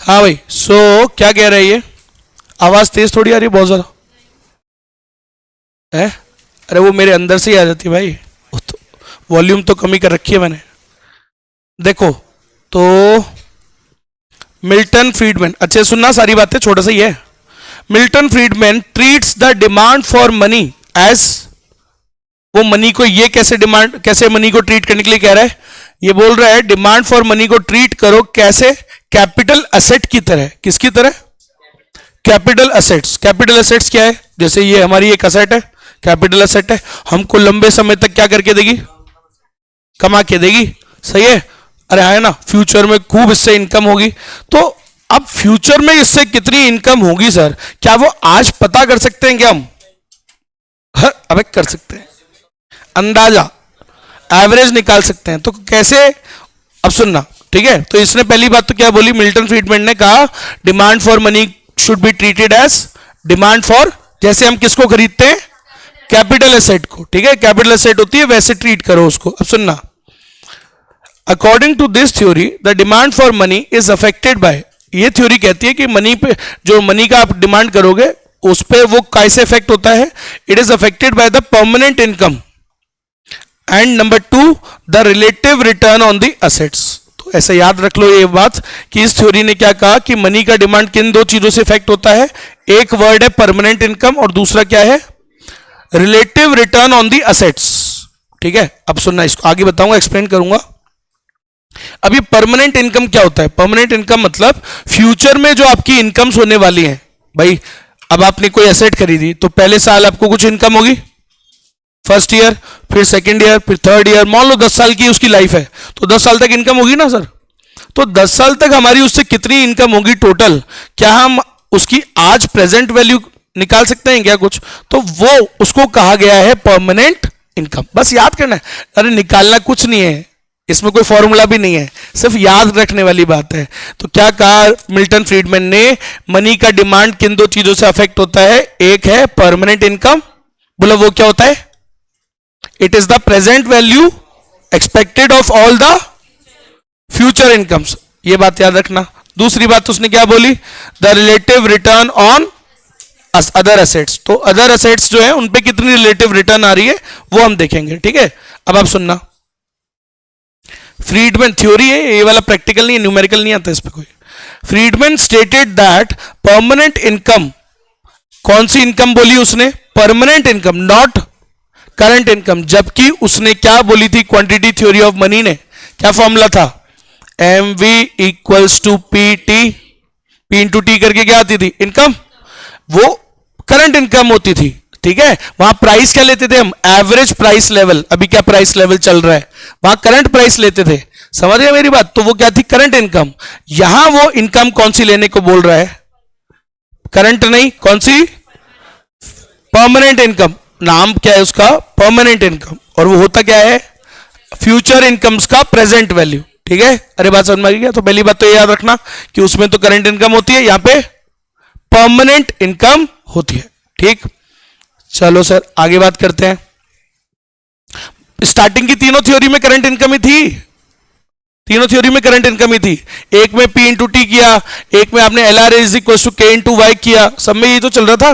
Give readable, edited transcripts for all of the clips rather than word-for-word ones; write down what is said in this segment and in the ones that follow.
हाँ भाई, क्या कह रहा है ये? आवाज तेज थोड़ी आ रही है, बहुत ज्यादा है। अरे वो मेरे अंदर से ही आ जाती है भाई, तो वॉल्यूम तो कमी कर रखी है मैंने। देखो तो मिल्टन फ्रीडमैन, अच्छे सुनना सारी बातें, छोटा सा ही है। Milton Friedman treats the demand for money as, वो मनी को ये कैसे मनी को ट्रीट करने के लिए कह रहा है? ये बोल रहा है डिमांड फॉर मनी को ट्रीट करो कैसे? कैपिटल असेट की तरह। किसकी तरह? Capital assets. कैपिटल असेट्स क्या है? जैसे ये हमारी एक असेट है, कैपिटल असेट है, हमको लंबे समय तक क्या करके देगी? कमा के देगी, सही है। अरे है ना, फ्यूचर में खूब इससे इनकम होगी। तो अब फ्यूचर में इससे कितनी इनकम होगी सर, क्या वो आज पता कर सकते हैं क्या हम? अबे कर सकते हैं, अंदाजा एवरेज निकाल सकते हैं। तो कैसे? अब सुनना, ठीक है। तो इसने पहली बात तो क्या बोली? मिल्टन फ्रीडमैन ने कहा demand for money should be treated as demand for, जैसे हम किसको खरीदते हैं? कैपिटल एसेट को, ठीक है। कैपिटल एसेट होती है, वैसे ट्रीट करो उसको। अब सुनना, according to this theory the demand for money is affected by, ये थ्योरी कहती है कि मनी पे, जो मनी का आप डिमांड करोगे उस पर वो कैसे इफेक्ट होता है? It is affected by the permanent income and number 2 the relative return on the assets. तो ऐसा याद रख लो ये बात कि इस थ्योरी ने क्या कहा कि मनी का डिमांड किन दो चीजों से इफेक्ट होता है? एक वर्ड है परमानेंट इनकम और दूसरा क्या है? Relative return on the assets, ठीक है। अब सुनना, इसको आगे बताऊंगा, एक्सप्लेन करूंगा। अभी परमानेंट इनकम क्या होता है? परमानेंट इनकम मतलब फ्यूचर में जो आपकी इनकम्स होने वाली हैं भाई। अब आपने कोई एसेट खरीदी तो पहले साल आपको कुछ इनकम होगी, फर्स्ट ईयर, फिर सेकंड ईयर, फिर थर्ड ईयर। मान लो 10 साल की उसकी लाइफ है तो 10 साल तक इनकम होगी ना सर। तो 10 साल तक हमारी उससे कितनी इनकम होगी टोटल? क्या हम उसकी आज प्रेजेंट वैल्यू निकाल सकते हैं क्या कुछ? तो वो उसको कहा गया है परमानेंट इनकम। बस याद करना है, अरे निकालना कुछ नहीं है, इसमें कोई फॉर्मूला भी नहीं है, सिर्फ याद रखने वाली बात है। तो क्या कहा मिल्टन फ्रीडमैन ने? मनी का डिमांड किन दो चीजों से अफेक्ट होता है? एक है परमानेंट इनकम, बोला वो क्या होता है? It is the present value expected of all the future incomes, ये बात याद रखना। दूसरी बात उसने क्या बोली? The relative return on other assets. तो अदर एसेट्स जो है उन पे कितनी रिलेटिव रिटर्न आ रही है वो हम देखेंगे, ठीक है। अब आप सुनना, फ्रीडमैन थ्योरी है ये वाला, प्रैक्टिकल नहीं है, न्यूमेरिकल नहीं आता इस पे कोई। Friedman stated that permanent income, कौन सी इनकम बोली उसने? Permanent income, not current income. जबकि उसने क्या बोली थी? क्वांटिटी थ्योरी ऑफ मनी ने क्या फॉर्मूला था? MV equals to PT, P into T करके क्या आती थी? इनकम। वो करंट इनकम होती थी, ठीक है। वहां प्राइस क्या लेते थे हम? Average price level. अभी क्या प्राइस लेवल चल रहा है? वहां करंट प्राइस लेते थे, समझ गए मेरी बात? तो वो क्या थी? Current income. यहां वो इनकम कौन सी लेने को बोल रहा है? करंट नहीं, कौन सी? Permanent income. नाम क्या है उसका? Permanent income. और वो होता क्या है? फ्यूचर इनकम्स का प्रेजेंट वैल्यू, ठीक है। अरे बात समझ में आ गई क्या? तो पहली बात तो ये याद रखना कि उसमें तो करंट इनकम होती है, यहां पे परमानेंट इनकम होती है, ठीक। चलो सर आगे बात करते हैं। स्टार्टिंग की तीनों थ्योरी में करंट इनकम ही थी, तीनों थ्योरी में करंट इनकम ही थी। एक में P इंटू टी किया, एक में आपने LR is equal to K into Y किया, सब में यही तो चल रहा था।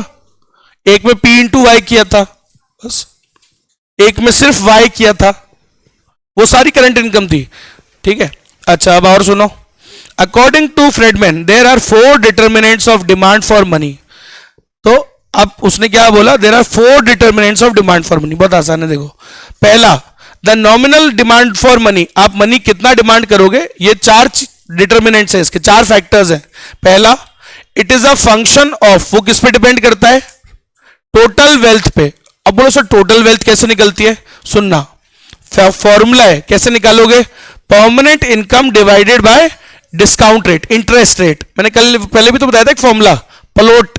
एक में P इंटू वाई किया था बस, एक में सिर्फ Y किया था, वो सारी करंट इनकम थी, ठीक है। अच्छा अब और सुनो, according to Friedman there are 4 determinants of demand for money. तो अब उसने क्या बोला? There are 4 determinants of demand for money. बहुत आसान है, देखो। पहला, the nominal demand for money, आप मनी कितना डिमांड करोगे, ये 4 डिटर्मिनेंट्स है, इसके 4 फैक्टर्स हैं। पहला, it is a function of, वो किस पे डिपेंड करता है? टोटल वेल्थ पे। अब बोलो सर टोटल वेल्थ कैसे निकलती है? सुनना, फॉर्मूला है, कैसे निकालोगे? Permanent income divided by discount rate, interest rate. मैंने कल पहले भी तो बताया था एक फॉर्मूला, प्लॉट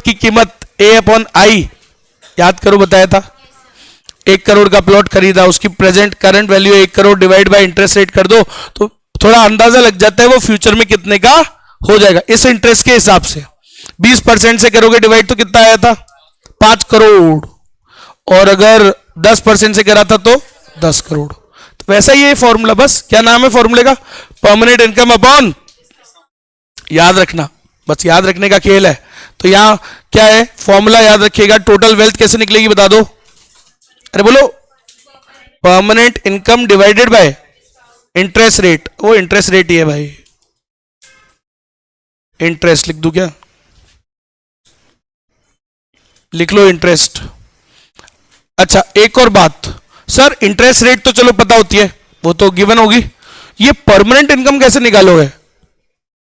की कीमत A/I, याद करो, बताया था। 1 करोड़ का प्लॉट खरीदा, उसकी present current value 1 crore, divide by interest rate कर दो तो थोड़ा अंदाजा लग जाता है वो फ्यूचर में कितने का हो जाएगा इस इंटरेस्ट के हिसाब से। 20% से करोगे डिवाइड तो कितना आया था? 5 करोड़। और अगर 10% से करा था तो 10 करोड़। तो वैसा ही है फॉर्मूला, बस क्या नाम है फॉर्मूले का? परमानेंट इनकम अपॉन याद रखना, बस याद रखने का खेल है। तो यहां क्या है, फॉर्मूला याद रखिएगा। टोटल वेल्थ कैसे निकलेगी बता दो, अरे बोलो, permanent income divided by interest rate. वो इंटरेस्ट रेट ही है भाई, इंटरेस्ट लिख दूं क्या, लिख लो इंटरेस्ट। अच्छा एक और बात सर, इंटरेस्ट रेट तो चलो पता होती है, वो तो गिवन होगी, ये परमानेंट इनकम कैसे निकालोगे,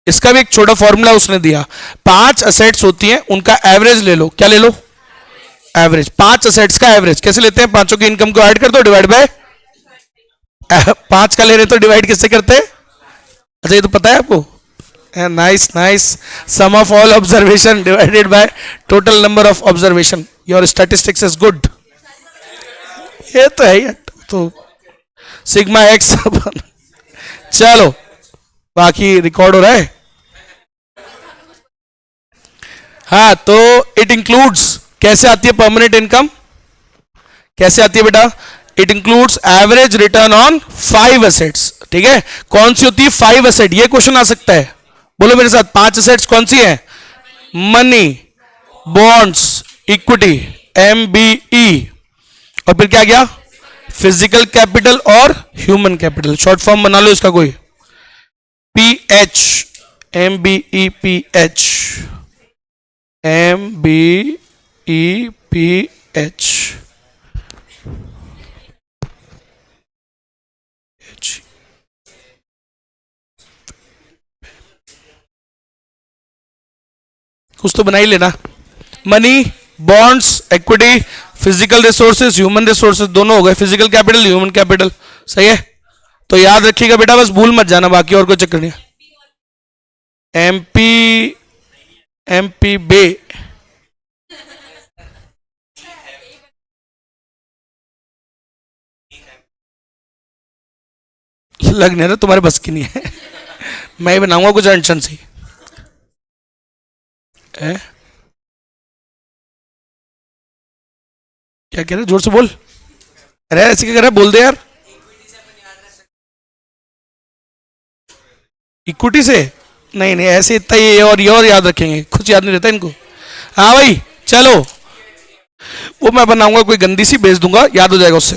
इसका भी एक छोटा फॉर्मूला उसने दिया। 5 असेट्स होती हैं, उनका एवरेज ले लो। क्या ले लो, एवरेज। 5 असेट्स का एवरेज कैसे लेते हैं, पांचों की इनकम को ऐड कर दो, डिवाइड बाय 5 का ले रहे तो डिवाइड किससे करते हैं, अच्छा ये तो पता है आपको, nice nice, sum of all observation divided by total number of observation, your statistics is good. ये तो है ही, तो सिग्मा एक्स चलो बाकी रिकॉर्ड हो रहा है। हाँ तो इट इंक्लूड्स, कैसे आती है परमानेंट इनकम, कैसे आती है बेटा, it includes average return on 5 assets. ठीक है, कौन सी होती है 5 एसेट, ये क्वेश्चन आ सकता है, बोलो मेरे साथ, 5 एसेट्स कौन सी है, मनी, बॉन्ड्स, इक्विटी, MBE, और फिर क्या गया, फिजिकल कैपिटल और ह्यूमन कैपिटल। शॉर्ट फॉर्म बना लो इसका कोई, PH, MBE, PH, MBEPH। कुछ तो बना ही लेना, money, bonds, equity, physical resources, human resources, दोनों हो गए, फिजिकल कैपिटल, ह्यूमन कैपिटल, सही है। तो याद रखिएगा बेटा, बस भूल मत जाना, बाकी और कोई चक्कर नहीं। MP बे, लग नहीं रहा तुम्हारे बस की नहीं है मैं ही बनाऊंगा कुछ टेंशन से। क्या कह रहे, जोर से बोल, अरे ऐसे क्या कह रहा है, बोल दे यार। इक्विटी से नहीं नहीं, ऐसे इतना ये और याद रखेंगे, कुछ याद नहीं रहता इनको। हाँ भाई चलो, वो मैं बनाऊंगा कोई गंदी सी, भेज दूंगा, याद हो जाएगा उससे।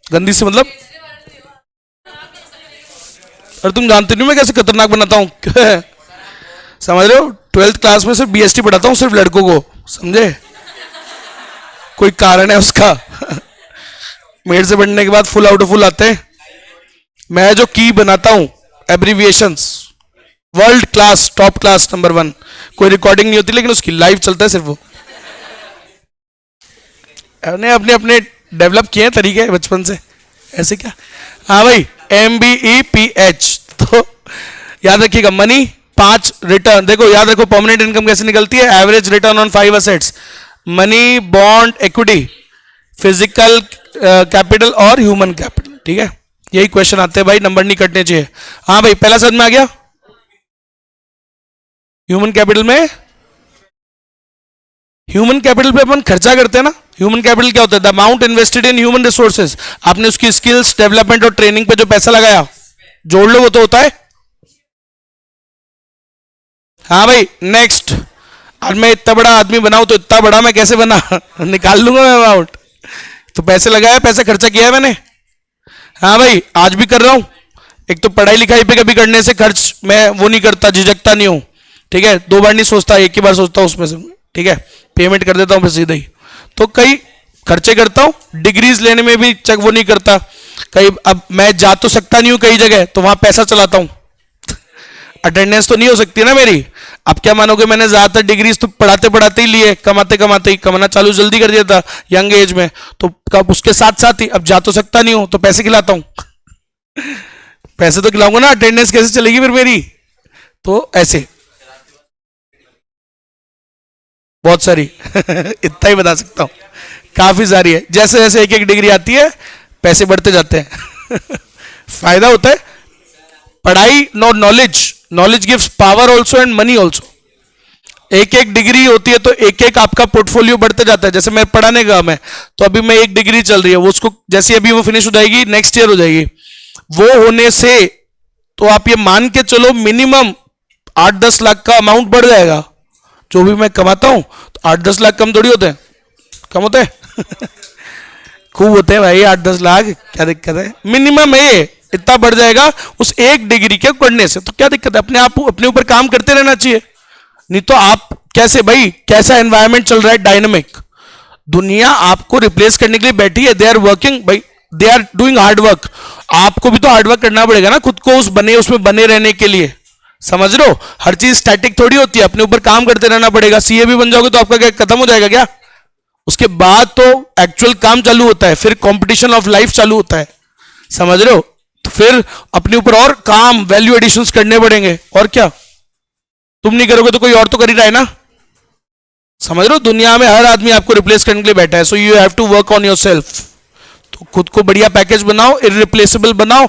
गंदी सी मतलब, और तुम जानते नहीं मैं कैसे खतरनाक बनाता हूँ समझ रहे हो, 12th क्लास में सिर्फ BST पढ़ाता हूँ, सिर्फ लड़कों को, समझे, कोई कारण है उसका मेरे से बढ़ने के बाद फुल आउट ऑफ फुल आते हैं। मैं जो की बनाता हूं abbreviations, world class, top class, number 1, कोई रिकॉर्डिंग नहीं होती लेकिन उसकी लाइव चलता है सिर्फ वो। अपने अपने अपने डेवलप किए हैं तरीके बचपन से, ऐसे क्या। हाँ भाई MBEPH, तो याद रखिएगा, मनी 5 रिटर्न, देखो याद रखो परमानेंट इनकम कैसे निकलती है, average return on 5 assets, money, bond, equity, physical capital और ह्यूमन कैपिटल। ठीक है, यही क्वेश्चन आते हैं भाई, नंबर नहीं कटने चाहिए। हाँ भाई पहला समझ में आ गया। ह्यूमन कैपिटल में, ह्यूमन कैपिटल पे अपन खर्चा करते हैं ना, ह्यूमन कैपिटल क्या होता है, the amount invested in human resources, आपने उसकी स्किल्स डेवलपमेंट और ट्रेनिंग पे जो पैसा लगाया, जोड़ लो वो तो होता है। हाँ भाई नेक्स्ट, आज मैं इतना बड़ा आदमी बनाऊं तो इतना बड़ा मैं कैसे बना निकाल लूंगा मैं अमाउंट, तो पैसे लगाया, पैसे खर्चा किया है मैंने। हाँ भाई आज भी कर रहा हूं, एक तो पढ़ाई लिखाई पे कभी करने से खर्च मैं वो नहीं करता, झिझकता नहीं हूं, ठीक है, 2 बार नहीं सोचता, एक ही बार सोचता हूं उसमें से, ठीक है, पेमेंट कर देता हूं फिर सीधे ही। तो कई खर्चे करता हूं, डिग्रीज लेने में भी चेक वो नहीं करता, कहीं अब मैं जा तो सकता नहीं हूं कई जगह, तो वहां पैसा चलाता हूं अटेंडेंस तो नहीं हो सकती ना मेरी। अब क्या मानोगे, मैंने ज्यादातर डिग्रीज तो पढ़ाते पढ़ाते ही लिए, कमाते कमाते ही, कमाना चालू जल्दी कर दिया था यंग एज में, तो कब उसके साथ साथ ही अब जा तो सकता नहीं हूं तो पैसे खिलाता हूं पैसे तो खिलाऊंगा ना, अटेंडेंस कैसे चलेगी फिर मेरी। तो ऐसे बहुत सारी इतना ही बता सकता हूं, काफी सारी है, जैसे जैसे एक एक डिग्री आती है पैसे बढ़ते जाते हैं फायदा होता है पढ़ाई, knowledge, knowledge gives power also and money also. एक एक डिग्री होती है तो एक एक आपका पोर्टफोलियो बढ़ते जाता है। जैसे मैं पढ़ाने का मैं, तो अभी मैं एक डिग्री चल रही है, वो उसको जैसे अभी वो फिनिश हो जाएगी नेक्स्ट ईयर हो जाएगी, वो होने से तो आप ये मान के चलो मिनिमम 8-10 लाख का अमाउंट बढ़ जाएगा, जो भी मैं कमाता हूं तो 8-10 लाख कम थोड़ी होते हैं, कम होते हैं खूब होते हैं भाई 8-10 लाख, क्या दिक्कत है, मिनिमम है ये, इतना बढ़ जाएगा उस 1 डिग्री के पढ़ने से, तो क्या दिक्कत है, अपने आप अपने ऊपर काम करते रहना चाहिए। नहीं तो आप कैसे भाई, कैसा एनवायरमेंट चल रहा है डायनामिक, दुनिया आपको रिप्लेस करने के लिए बैठी है, दे आर वर्किंग भाई, they are doing hard work, आपको भी तो हार्ड वर्क करना पड़ेगा ना खुद को उसमें बने रहने के लिए, समझ रहे हो, हर चीज स्टैटिक थोड़ी होती है, अपने ऊपर काम करते रहना पड़ेगा। सीए भी बन जाओगे तो आपका क्या खत्म हो जाएगा क्या, उसके बाद तो एक्चुअल काम चालू होता है, फिर कंपटीशन ऑफ लाइफ चालू होता है, समझ रहे हो, तो फिर अपने ऊपर और काम वैल्यू एडिशंस करने पड़ेंगे, और क्या, तुम नहीं करोगे तो कोई और तो कर ही रहा है ना, समझ रहे हो, दुनिया में हर आदमी आपको रिप्लेस करने के लिए बैठा है, so you have to work on yourself, तो खुद को बढ़िया पैकेज बनाओ, इररिप्लेसेबल बनाओ,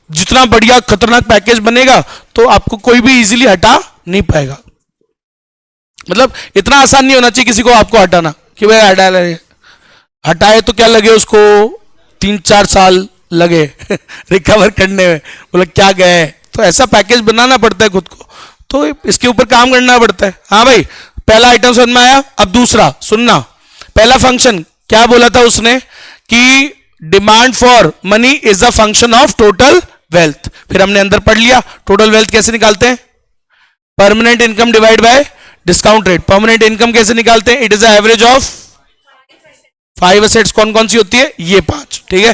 जितना बढ़िया खतरनाक पैकेज बनेगा तो आपको कोई भी इजीली हटा नहीं पाएगा, मतलब इतना आसान नहीं होना चाहिए किसी को आपको हटाना कि भाई हटाए तो क्या लगे उसको 3-4 साल लगे रिकवर करने में, बोला क्या गए, तो ऐसा पैकेज बनाना पड़ता है खुद को, तो इसके ऊपर काम करना पड़ता है। हाँ भाई, पहला आइटम समझ में आया, अब दूसरा सुनना, पहला फंक्शन क्या बोला था उसने कि demand for money is a function of total wealth, फिर हमने अंदर पढ़ लिया टोटल वेल्थ कैसे निकालते हैं, permanent income divide by discount rate, permanent income कैसे निकालते हैं, it is average of 5 assets, कौन कौन सी होती है, ये 5, ठीक है।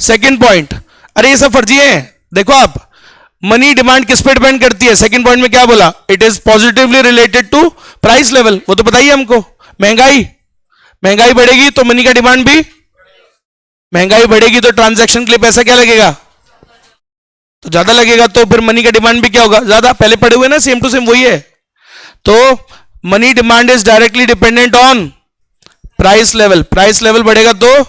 सेकंड पॉइंट, अरे ये सब फर्जी है, देखो आप, मनी डिमांड किस पे डिपेंड करती है, सेकंड पॉइंट में क्या बोला, it is positively related to price level, वो तो बताइए हमको, महंगाई बढ़ेगी तो मनी का डिमांड भी, महंगाई बढ़ेगी तो ट्रांजैक्शन के लिए पैसा क्या लगेगा, तो ज्यादा लगेगा, तो फिर मनी का डिमांड भी क्या होगा, ज्यादा, पहले पढ़े हुए ना, सेम टू सेम वही है, तो money demand is directly dependent on price level, price level बढ़ेगा तो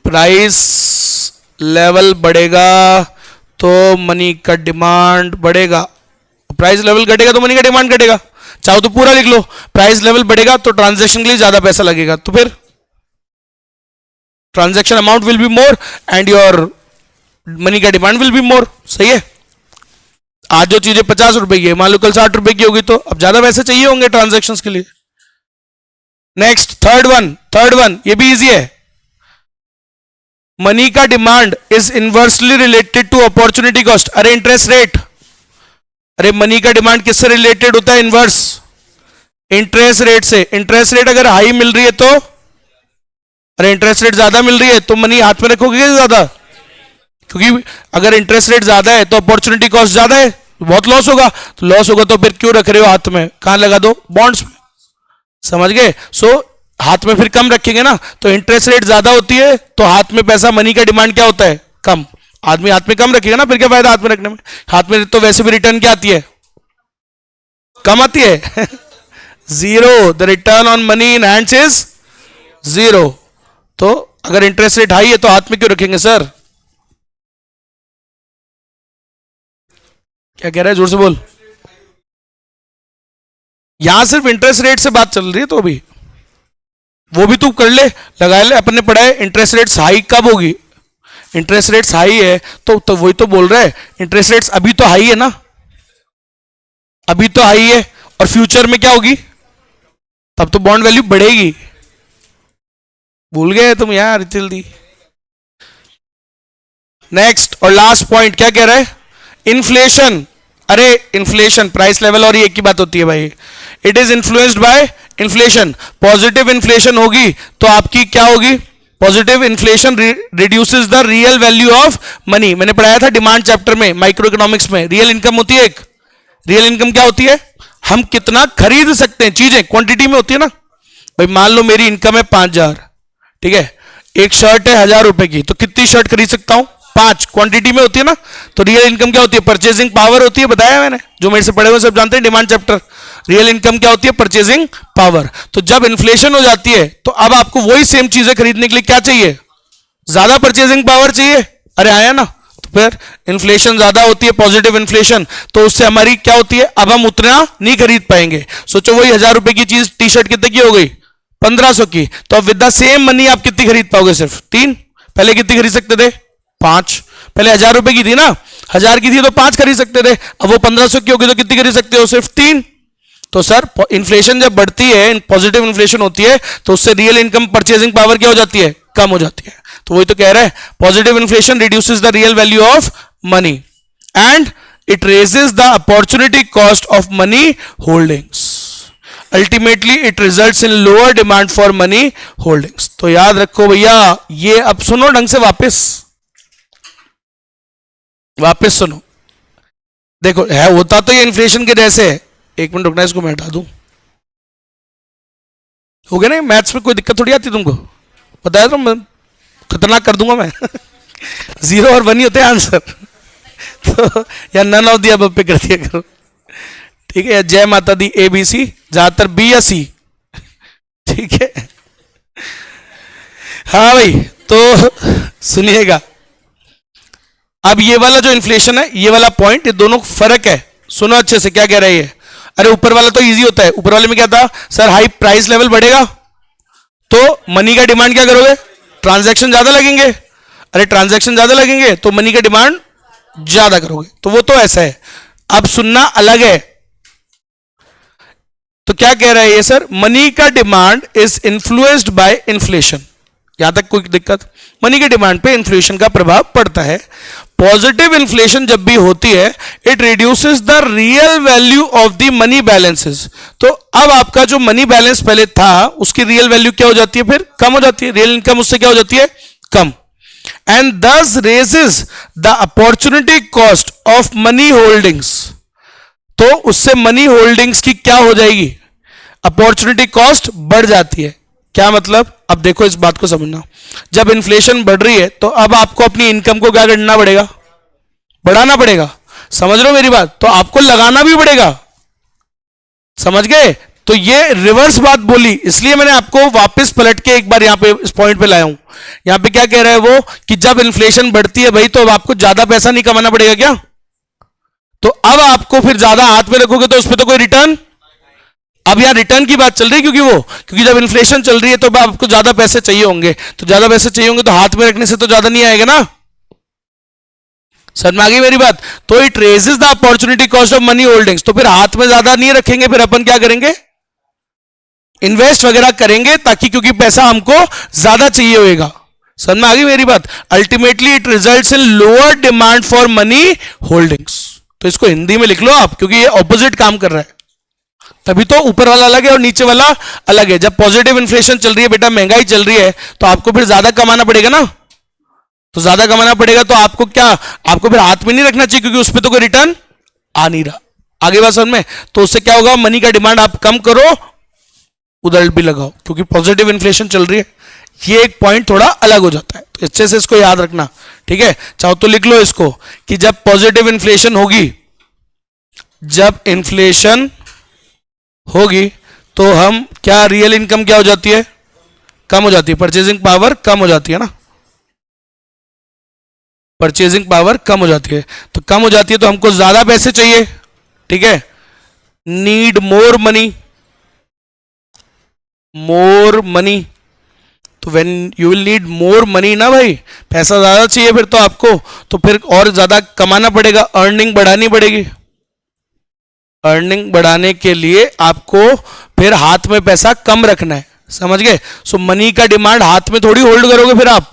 प्राइस लेवल बढ़ेगा तो मनी का डिमांड बढ़ेगा, प्राइस लेवल घटेगा तो मनी का डिमांड घटेगा, चाहो तो पूरा लिख लो, प्राइस लेवल बढ़ेगा तो ट्रांजैक्शन के लिए ज्यादा पैसा लगेगा, तो फिर transaction amount will be more and your money का डिमांड विल बी मोर, सही है। आज जो चीजें 50 रुपए की है, मान लो कल 60 रुपए की होगी, तो अब ज्यादा पैसे चाहिए होंगे ट्रांजैक्शंस के लिए। नेक्स्ट थर्ड वन, ये भी इजी है, मनी का demand is inversely related to opportunity cost, अरे इंटरेस्ट रेट, अरे मनी का डिमांड किससे रिलेटेड होता है, इनवर्स, इंटरेस्ट रेट से, इंटरेस्ट रेट अगर हाई मिल रही है तो, अरे इंटरेस्ट रेट ज्यादा मिल रही है तो मनी हाथ में रखोगे ज्यादा, क्योंकि अगर इंटरेस्ट रेट ज्यादा है तो अपॉर्चुनिटी कॉस्ट ज्यादा है, बहुत लॉस होगा, तो लॉस होगा तो फिर क्यों रख रहे हो हाथ में, कहां लगा दो, बॉन्ड्स में, समझ गए, सो हाथ में फिर कम रखेंगे ना, तो इंटरेस्ट रेट ज्यादा होती है तो हाथ में पैसा, मनी का डिमांड क्या होता है, कम, आदमी हाथ में कम रखेगा ना, फिर क्या फायदा हाथ में रखने में, हाथ में तो वैसे भी रिटर्न क्या आती है, कम आती है zero, the return on money in hands is zero, तो अगर इंटरेस्ट रेट हाई है तो हाथ में क्यों रखेंगे सर, क्या कह रहा है, जोर से बोल, यहां सिर्फ इंटरेस्ट रेट से बात चल रही है, तो अभी वो भी तू कर ले, लगा ले, अपने पढ़ाए, इंटरेस्ट रेट्स हाई कब होगी, इंटरेस्ट रेट्स हाई है तो वही तो बोल रहा है, इंटरेस्ट रेट्स अभी तो हाई है ना, अभी तो हाई है, और फ्यूचर में क्या होगी, तब तो बॉन्ड वैल्यू बढ़ेगी, भूल गए तुम यार जल्दी। नेक्स्ट और लास्ट पॉइंट क्या कह रहा है, इन्फ्लेशन, अरे इन्फ्लेशन प्राइस लेवल और ये एक ही बात होती है भाई, it is influenced by inflation, positive inflation होगी तो आपकी क्या होगी, positive inflation reduces the real value of money, मैंने पढ़ाया था डिमांड चैप्टर में माइक्रो इकोनॉमिक्स में, रियल इनकम होती है एक, रियल इनकम क्या होती है, हम कितना खरीद सकते हैं चीजें, क्वांटिटी में होती है ना, भाई मान लो मेरी इनकम है 5,000, ठीक है, एक शर्ट है 1,000 रुपए की, तो कितनी शर्ट खरीद सकता हूं, 5, क्वांटिटी में होती है ना, तो रियल इनकम क्या होती है, परचेजिंग पावर होती है, बताया मैंने, जो मेरे से पढ़े हुए सब जानते हैं डिमांड चैप्टर, रियल इनकम क्या होती है, परचेजिंग पावर, तो जब इन्फ्लेशन हो जाती है तो अब आपको वही सेम चीजें खरीदने के लिए क्या चाहिए, ज्यादा परचेजिंग पावर चाहिए, अरे आया ना, तो फिर इन्फ्लेशन ज्यादा होती है, पॉजिटिव इन्फ्लेशन, तो उससे हमारी क्या होती है, अब हम उतना नहीं खरीद पाएंगे, सोचो वही 1,000 रुपए की चीज टी शर्ट कितने की हो गई, 1,500 की, तो अब विद द सेम मनी आप कितनी खरीद पाओगे, सिर्फ 3, पहले कितनी खरीद सकते थे, 5, पहले 1,000 रुपए की थी ना, 1000 की थी तो 5 खरीद सकते थे, अब वो 1500 की होगी तो कितनी खरीद सकते हो? सिर्फ 3। तो सर इन्फ्लेशन जब बढ़ती है, पॉजिटिव इन्फ्लेशन होती है, तो उससे रियल इनकम परचेजिंग पावर क्या हो जाती है? कम हो जाती है। तो वही तो कह रहा है, positive inflation reduces the real value of money and it raises the opportunity cost of money holdings, ultimately it results in lower demand for money holdings. तो याद रखो भैया, ये अब सुनो ढंग से, वापस सुनो। देखो है, होता तो ये इन्फ्लेशन के जैसे है। एक मिनट रुकना, इसको मैं हटा दूं। हो गया ना? मैथ्स में कोई दिक्कत थोड़ी आती तुमको, बताया तो मैं खतरनाक कर दूंगा मैं 0 और 1 ही होते हैं आंसर तो या नन ऑफ दी अब पे कर दिया करो, ठीक है? या जय माता दी ABC, ज्यादातर B या C, ठीक है? हाँ भाई, तो सुनिएगा, अब ये वाला जो इन्फ्लेशन है, ये वाला पॉइंट, ये दोनों फर्क है। सुनो अच्छे से क्या कह रहा है ये। अरे ऊपर वाला तो इजी होता है, ऊपर वाले में क्या था सर? हाई प्राइस लेवल बढ़ेगा तो मनी का डिमांड क्या करोगे? ट्रांजैक्शन ज्यादा लगेंगे। अरे ट्रांजैक्शन ज्यादा लगेंगे तो मनी का डिमांड ज्यादा करोगे, तो वो तो ऐसा है। अब सुनना अलग है। तो क्या कह रहा है ये सर? मनी का demand is influenced by inflation. यहां तक कोई दिक्कत? मनी के डिमांड पे इन्फ्लेशन का प्रभाव पड़ता है। पॉजिटिव इन्फ्लेशन जब भी होती है, it reduces the real value of the money balances. तो अब आपका जो मनी बैलेंस पहले था, उसकी रियल वैल्यू क्या हो जाती है? फिर कम हो जाती है। रियल इनकम उससे क्या हो जाती है? कम। एंड दस raises the opportunity cost of money holdings. तो उससे मनी होल्डिंग्स की क्या हो जाएगी? अपॉर्चुनिटी कॉस्ट बढ़ जाती है। क्या मतलब? अब देखो इस बात को समझना, जब इन्फ्लेशन बढ़ रही है तो अब आपको अपनी इनकम को क्या करना पड़ेगा? बढ़ाना पड़ेगा। समझ रहे हो मेरी बात? तो आपको लगाना भी पड़ेगा। समझ गए? तो ये रिवर्स बात बोली, इसलिए मैंने आपको वापस पलट के एक बार यहां पे इस पॉइंट पे लाया हूं। यहां पे क्या कह रहा है वो, कि जब इन्फ्लेशन बढ़ती है भाई, तो अब आपको ज्यादा पैसा नहीं कमाना पड़ेगा क्या? तो अब आपको फिर ज्यादा हाथ में रखोगे तो उस पर तो कोई रिटर्न, अब यहां रिटर्न की बात चल रही है, क्योंकि जब इन्फ्लेशन चल रही है तो आपको ज्यादा पैसे चाहिए होंगे, तो ज्यादा पैसे चाहिए होंगे तो हाथ में रखने से तो ज्यादा नहीं आएगा ना। समझ में आ गई मेरी बात? तो it raises the opportunity cost of money holdings. तो फिर हाथ में ज्यादा नहीं रखेंगे, फिर अपन क्या करेंगे? इन्वेस्ट वगैरह करेंगे, ताकि क्योंकि पैसा हमको ज्यादा चाहिए होगा। समझ में आ गई मेरी बात? Ultimately it results in lower demand for money holdings. तो इसको हिंदी में लिख लो आप, क्योंकि ये ऑपोजिट काम कर रहा है। तभी तो ऊपर वाला अलग है और नीचे वाला अलग है। जब पॉजिटिव इन्फ्लेशन चल रही है बेटा, महंगाई चल रही है, तो आपको फिर ज्यादा कमाना पड़ेगा ना। तो ज्यादा कमाना पड़ेगा तो आपको क्या, आपको फिर हाथ में नहीं रखना चाहिए, क्योंकि उस पर तो कोई रिटर्न आ नहीं रहा। आगे बात समझ में? तो उससे क्या होगा? मनी का डिमांड आप कम करो, उधर भी लगाओ, क्योंकि पॉजिटिव इन्फ्लेशन चल रही है। ये एक पॉइंट थोड़ा अलग हो जाता है, तो अच्छे से इसको याद रखना, ठीक है? चाहो तो लिख लो इसको, कि जब पॉजिटिव इन्फ्लेशन होगी, जब इन्फ्लेशन होगी तो हम क्या, रियल इनकम क्या हो जाती है? कम हो जाती है। परचेजिंग पावर कम हो जाती है ना, परचेजिंग पावर कम हो जाती है। तो कम हो जाती है तो हमको ज्यादा पैसे चाहिए, ठीक है? Need more money, more money. तो when you will need more money ना भाई, पैसा ज्यादा चाहिए फिर तो आपको, तो फिर और ज्यादा कमाना पड़ेगा, अर्निंग बढ़ानी पड़ेगी। अर्निंग बढ़ाने के लिए आपको फिर हाथ में पैसा कम रखना है। समझ गए? सो मनी का डिमांड हाथ में थोड़ी होल्ड करोगे, फिर आप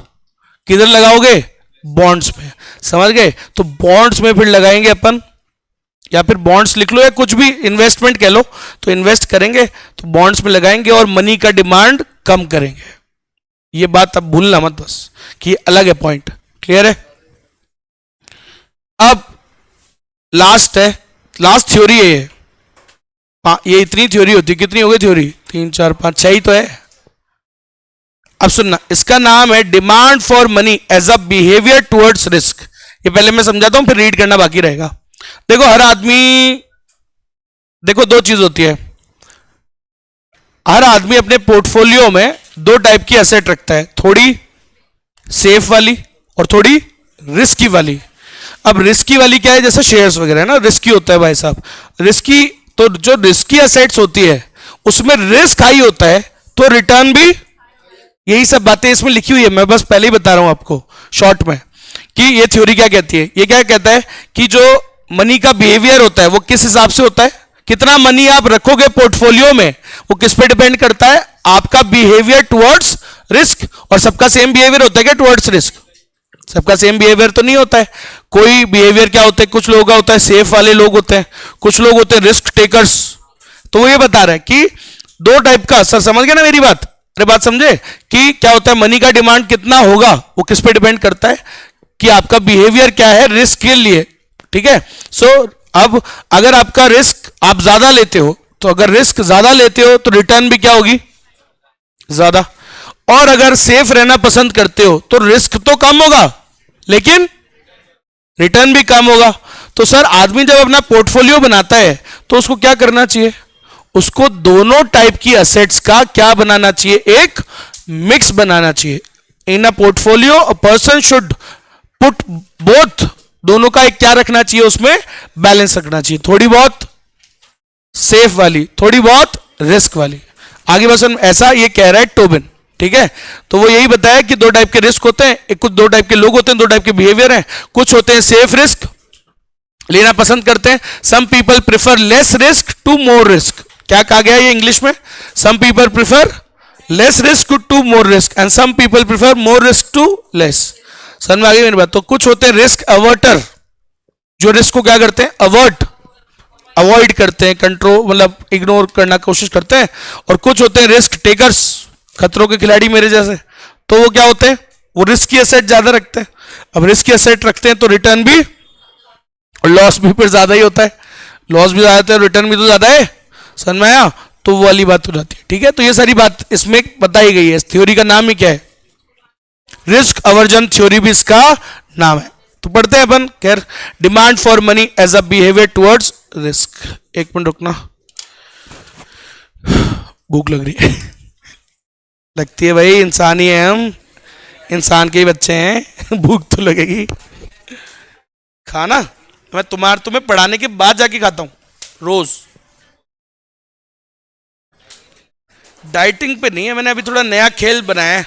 किधर लगाओगे? बॉन्ड्स में। समझ गए? तो बॉन्ड्स में फिर लगाएंगे अपन, या फिर बॉन्ड्स लिख लो, या कुछ भी इन्वेस्टमेंट कह लो, तो इन्वेस्ट करेंगे तो बॉन्ड्स में लगाएंगे और मनी का डिमांड कम करेंगे। ये बात अब भूलना मत बस, कि अलग है पॉइंट। क्लियर है? अब लास्ट है, लास्ट थ्योरी है ये इतनी थ्योरी होती है। कितनी हो गई थ्योरी? 3 4 5 6 ही तो है। अब सुनना, इसका नाम है demand for money as a behaviour towards risk. ये पहले मैं समझाता हूं, फिर रीड करना बाकी रहेगा। देखो हर आदमी, देखो दो चीज होती है, हर आदमी अपने पोर्टफोलियो में दो टाइप की एसेट रखता है, थोड़ी सेफ वाली और थोड़ी रिस्की वाली। अब रिस्की वाली क्या है? जैसे शेयर्स वगैरह है ना, रिस्की होता है भाई साहब। रिस्की, तो जो रिस्की एसेट्स होती है उसमें रिस्क हाई होता है, तो रिटर्न भी, यही सब बातें इसमें लिखी हुई है, मैं बस पहले ही बता रहा हूं आपको शॉर्ट में, कि ये थ्योरी क्या कहती है, ये क्या कहता है कि जो मनी का बिहेवियर होता है वो किस हिसाब से होता है, कितना मनी आप रखोगे पोर्टफोलियो में वो किस पे डिपेंड करता है, आपका बिहेवियर टुवर्ड्स रिस्क। और सबका सेम बिहेवियर होता है क्या टुवर्ड्स रिस्क? सबका सेम बिहेवियर तो नहीं होता है। कोई बिहेवियर क्या होता है, कुछ लोगों का होता है सेफ वाले लोग होते हैं, कुछ लोग होते हैं रिस्क टेकर्स। तो वो ये बता रहा है कि दो टाइप का, सर समझ गए ना मेरी बात, अरे बात समझे कि क्या होता है, मनी का डिमांड कितना होगा वो किस पे डिपेंड करता है कि आपका बिहेवियर क्या है रिस्क के लिए। ठीक है, सो अब अगर आपका रिस्क आप ज्यादा लेते हो, तो अगर रिस्क ज्यादा लेते हो तो रिटर्न भी क्या होगी, ज्यादा। और अगर सेफ रहना पसंद करते हो तो रिस्क तो कम होगा लेकिन रिटर्न भी कम होगा। तो सर आदमी जब अपना पोर्टफोलियो बनाता है तो उसको क्या करना चाहिए, उसको दोनों टाइप की असेट्स का क्या बनाना चाहिए, एक मिक्स बनाना चाहिए। In a portfolio a person should put both, दोनों का एक क्या रखना चाहिए, उसमें बैलेंस रखना चाहिए, थोड़ी बहुत सेफ वाली, थोड़ी बहुत रिस्क वाली। आगे बस ऐसा ये कह रहा है टोबिन। ठीक है, तो वो यही बताया कि दो टाइप के रिस्क होते हैं, एक कुछ दो टाइप के लोग होते हैं, दो टाइप के बिहेवियर हैं। कुछ होते हैं सेफ रिस्क लेना पसंद करते हैं, some people prefer less risk to more risk. क्या कहा गया ये इंग्लिश में, some people prefer less risk to more risk and some people prefer more risk to less. समझ में आ गई मेरी बात? तो कुछ होते हैं रिस्क अवर्टर, जो रिस्क को क्या करते हैं, अवर्ट, अवॉइड करते हैं, कंट्रोल मतलब इग्नोर करना कोशिश करते हैं। और कुछ होते हैं रिस्क टेकर्स, खतरों के खिलाड़ी मेरे जैसे। तो वो क्या होते हैं, वो रिस्क की एसेट ज्यादा रखते हैं। अब रिस्क की एसेट रखते हैं तो रिटर्न भी और लॉस भी फिर ज्यादा ही होता है, लॉस भी ज्यादा है रिटर्न भी तो ज्यादा है। समझ में आया? तो वो वाली बात हो जाती है। ठीक है, तो ये सारी बात इसमें बताई गई है। इस थ्योरी का नाम ही क्या है, रिस्क अवर्जन थ्योरी भी इसका नाम है। तो पढ़ते हैं अपन। खैर, demand for money as a behaviour towards risk. एक मिनट रुकना, भूख लग रही है। लगती है भाई, इंसान ही है हम, इंसान के ही बच्चे हैं, भूख तो लगेगी। खाना मैं तुम्हें पढ़ाने के बाद जाके खाता हूं रोज। डाइटिंग पे नहीं है, मैंने अभी थोड़ा नया खेल बनाया है।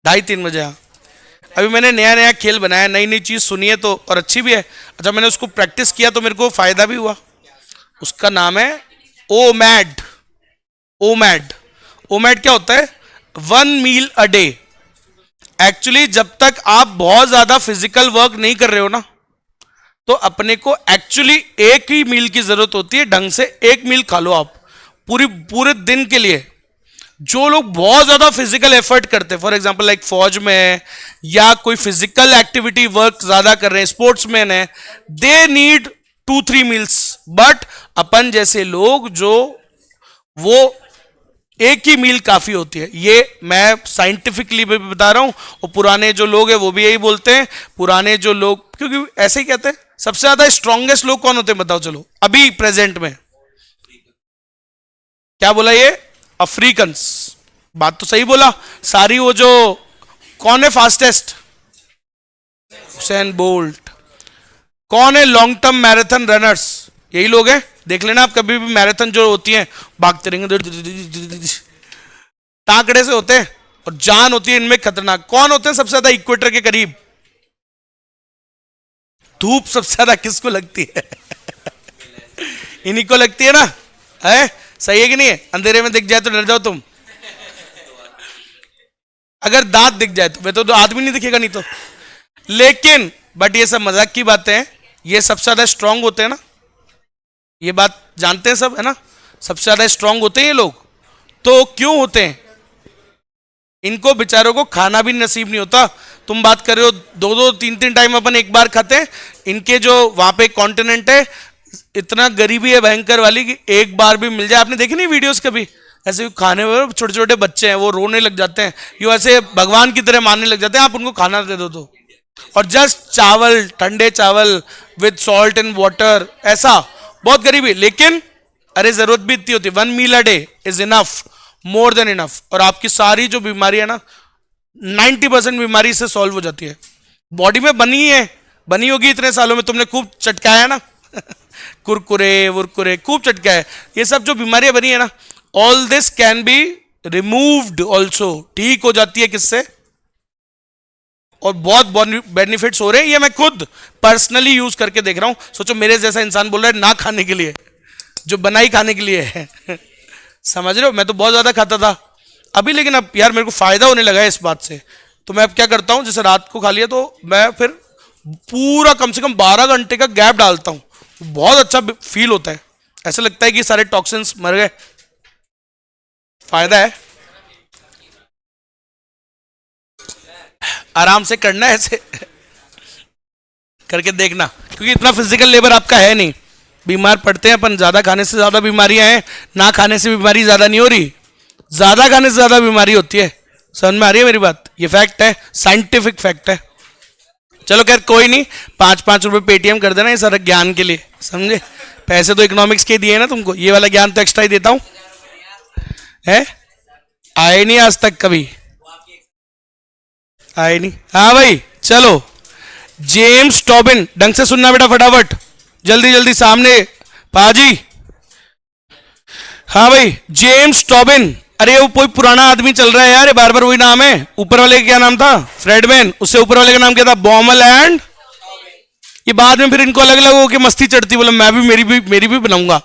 2:30-3 बजे, हाँ अभी मैंने नया नया खेल बनाया, नई नई चीज सुनी है तो, और अच्छी भी है। अच्छा, मैंने उसको प्रैक्टिस किया तो मेरे को फायदा भी हुआ। उसका नाम है ओमैड। ओमैड, ओमैड क्या होता है, 1 मील अ डे। एक्चुअली जब तक आप बहुत ज्यादा फिजिकल वर्क नहीं कर रहे हो ना, तो अपने को एक्चुअली एक ही मील की जरूरत होती है, ढंग से एक मील खा लो आप पूरे दिन के लिए। जो लोग बहुत ज्यादा फिजिकल एफर्ट करते हैं, फॉर एग्जांपल लाइक फौज में है या कोई फिजिकल एक्टिविटी वर्क ज्यादा कर रहे हैं, स्पोर्ट्समैन है, दे नीड 2-3 मील्स। बट अपन जैसे लोग जो, वो एक ही मील काफी होती है। ये मैं साइंटिफिकली भी बता रहा हूं, और पुराने जो लोग हैं वो भी यही बोलते हैं। पुराने जो लोग, क्योंकि ऐसे ही कहते हैं। सबसे ज्यादा स्ट्रॉन्गेस्ट लोग कौन होते हैं बताओ चलो अभी प्रेजेंट में? क्या बोला ये? अफ्रीकन्स। बात तो सही बोला सारी। वो जो कौन है फास्टेस्ट? Usain Bolt. कौन है लॉन्ग टर्म मैराथन रनर्स? यही लोग हैं। देख लेना आप कभी भी, मैराथन जो होती है भागते रहेंगे, ताकड़े से होते हैं और जान होती है इनमें खतरनाक। कौन होते हैं सबसे ज्यादा इक्वेटर के करीब? धूप सबसे ज्यादा किसको लगती है? इन्हीं को लगती है ना, है? सही है कि नहीं है? अंधेरे में दिख जाए तो डर जाओ तुम, अगर दांत दिख जाए तो। वे तो आदमी नहीं दिखेगा नहीं तो। लेकिन बट ये सब मजाक की बातें हैं। ये सबसे ज्यादा स्ट्रांग होते हैं ना, ये बात जानते हैं सब, है ना? सबसे ज्यादा स्ट्रांग होते हैं ये लोग। तो क्यों होते हैं? इनको बेचारों को खाना भी नसीब नहीं होता। तुम बात कर रहे हो 2-3 टाइम अपन एक बार खाते हैं। इनके जो वहां पे कॉन्टिनेंट है, इतना गरीबी है भयंकर वाली कि एक बार भी मिल जाए। आपने देखी नहीं वीडियोस कभी ऐसे खाने में? छोटे छोटे बच्चे हैं वो रोने लग जाते हैं, ये ऐसे भगवान की तरह मानने लग जाते हैं। आप उनको खाना दे दो तो, और जस्ट चावल, ठंडे चावल विद सॉल्ट एंड वाटर, ऐसा बहुत गरीबी। लेकिन अरे जरूरत भी इतनी होती है। 1 meal a day is enough, more than enough. और आपकी सारी जो बीमारी है ना, 90% बीमारी इससे सॉल्व हो जाती है। बॉडी में बनी है, बनी होगी इतने सालों में, तुमने खूब चटकाया ना कुरकुरे वुरकुरे खूब चटकाया है। ये सब जो बीमारियां बनी है ना, all this can be removed also. ठीक हो जाती है किससे? और बहुत बेनिफिट्स हो रहे हैं, ये मैं खुद पर्सनली यूज करके देख रहा हूं। सोचो मेरे जैसा इंसान बोल रहा है ना खाने के लिए, जो बनाई खाने के लिए है समझ रहे हो? मैं तो बहुत ज्यादा खाता था अभी, लेकिन अब यार मेरे को फायदा होने लगा है इस बात से। तो मैं अब क्या करता हूं, जैसे रात को खा लिया तो मैं फिर पूरा कम से कम 12 घंटे का गैप डालता हूं, बहुत अच्छा फील होता है, ऐसा लगता है कि सारे टॉक्सिन्स मर गए। फायदा है, आराम से करना है ऐसे करके देखना, क्योंकि इतना फिजिकल लेबर आपका है नहीं। बीमार पड़ते हैं अपन, ज्यादा खाने से ज्यादा बीमारियां हैं, ना खाने से बीमारी ज्यादा नहीं हो रही, ज्यादा खाने से ज्यादा बीमारी होती है। समझ में आ रही है मेरी बात? ये फैक्ट है, साइंटिफिक फैक्ट है। चलो खैर कोई नहीं, 5-5 रुपए पेटीएम कर देना ये सारा ज्ञान के लिए, समझे? पैसे तो इकोनॉमिक्स के दिए ना तुमको, ये वाला ज्ञान तो एक्स्ट्रा ही देता हूं। है आए नहीं आज तक कभी, आए नहीं। हाँ भाई चलो, जेम्स टॉबिन, ढंग से सुनना बेटा फटाफट, जल्दी जल्दी सामने पाजी। हाँ भाई जेम्स टॉबिन, अरे वो कोई पुराना आदमी चल रहा है यार, बार बार वही नाम है। ऊपर वाले का क्या नाम था? फ्रेडमैन। उससे ऊपर वाले का नाम क्या था? बॉमल एंड, ये बाद में फिर इनको अलग अलग होकर मस्ती चढ़ती, बोला मैं भी मेरी भी बनाऊंगा।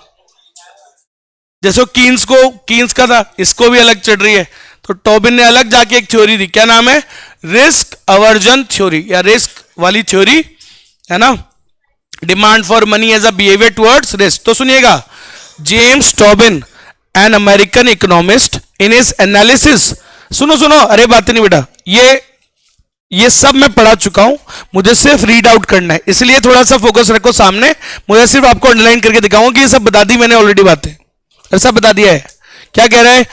जैसे कीन्स का था, इसको भी अलग चढ़ रही है। तो टॉबिन ने अलग जाके एक थ्योरी दी, क्या नाम है? रिस्क अवर्जन थ्योरी, या रिस्क वाली थ्योरी है ना, demand for money as a behaviour towards risk. तो सुनिएगा, James Tobin an American economist in his analysis, सुनो सुनो, अरे बात नहीं बेटा, ये सब मैं पढ़ा चुका हूं, मुझे सिर्फ रीड आउट करना है, इसलिए थोड़ा सा फोकस रखो सामने, मुझे सिर्फ आपको अंडरलाइन करके दिखाऊंगा कि ये सब बता दी मैंने ऑलरेडी बातें, ऐसा बता दिया है। क्या कह रहा है?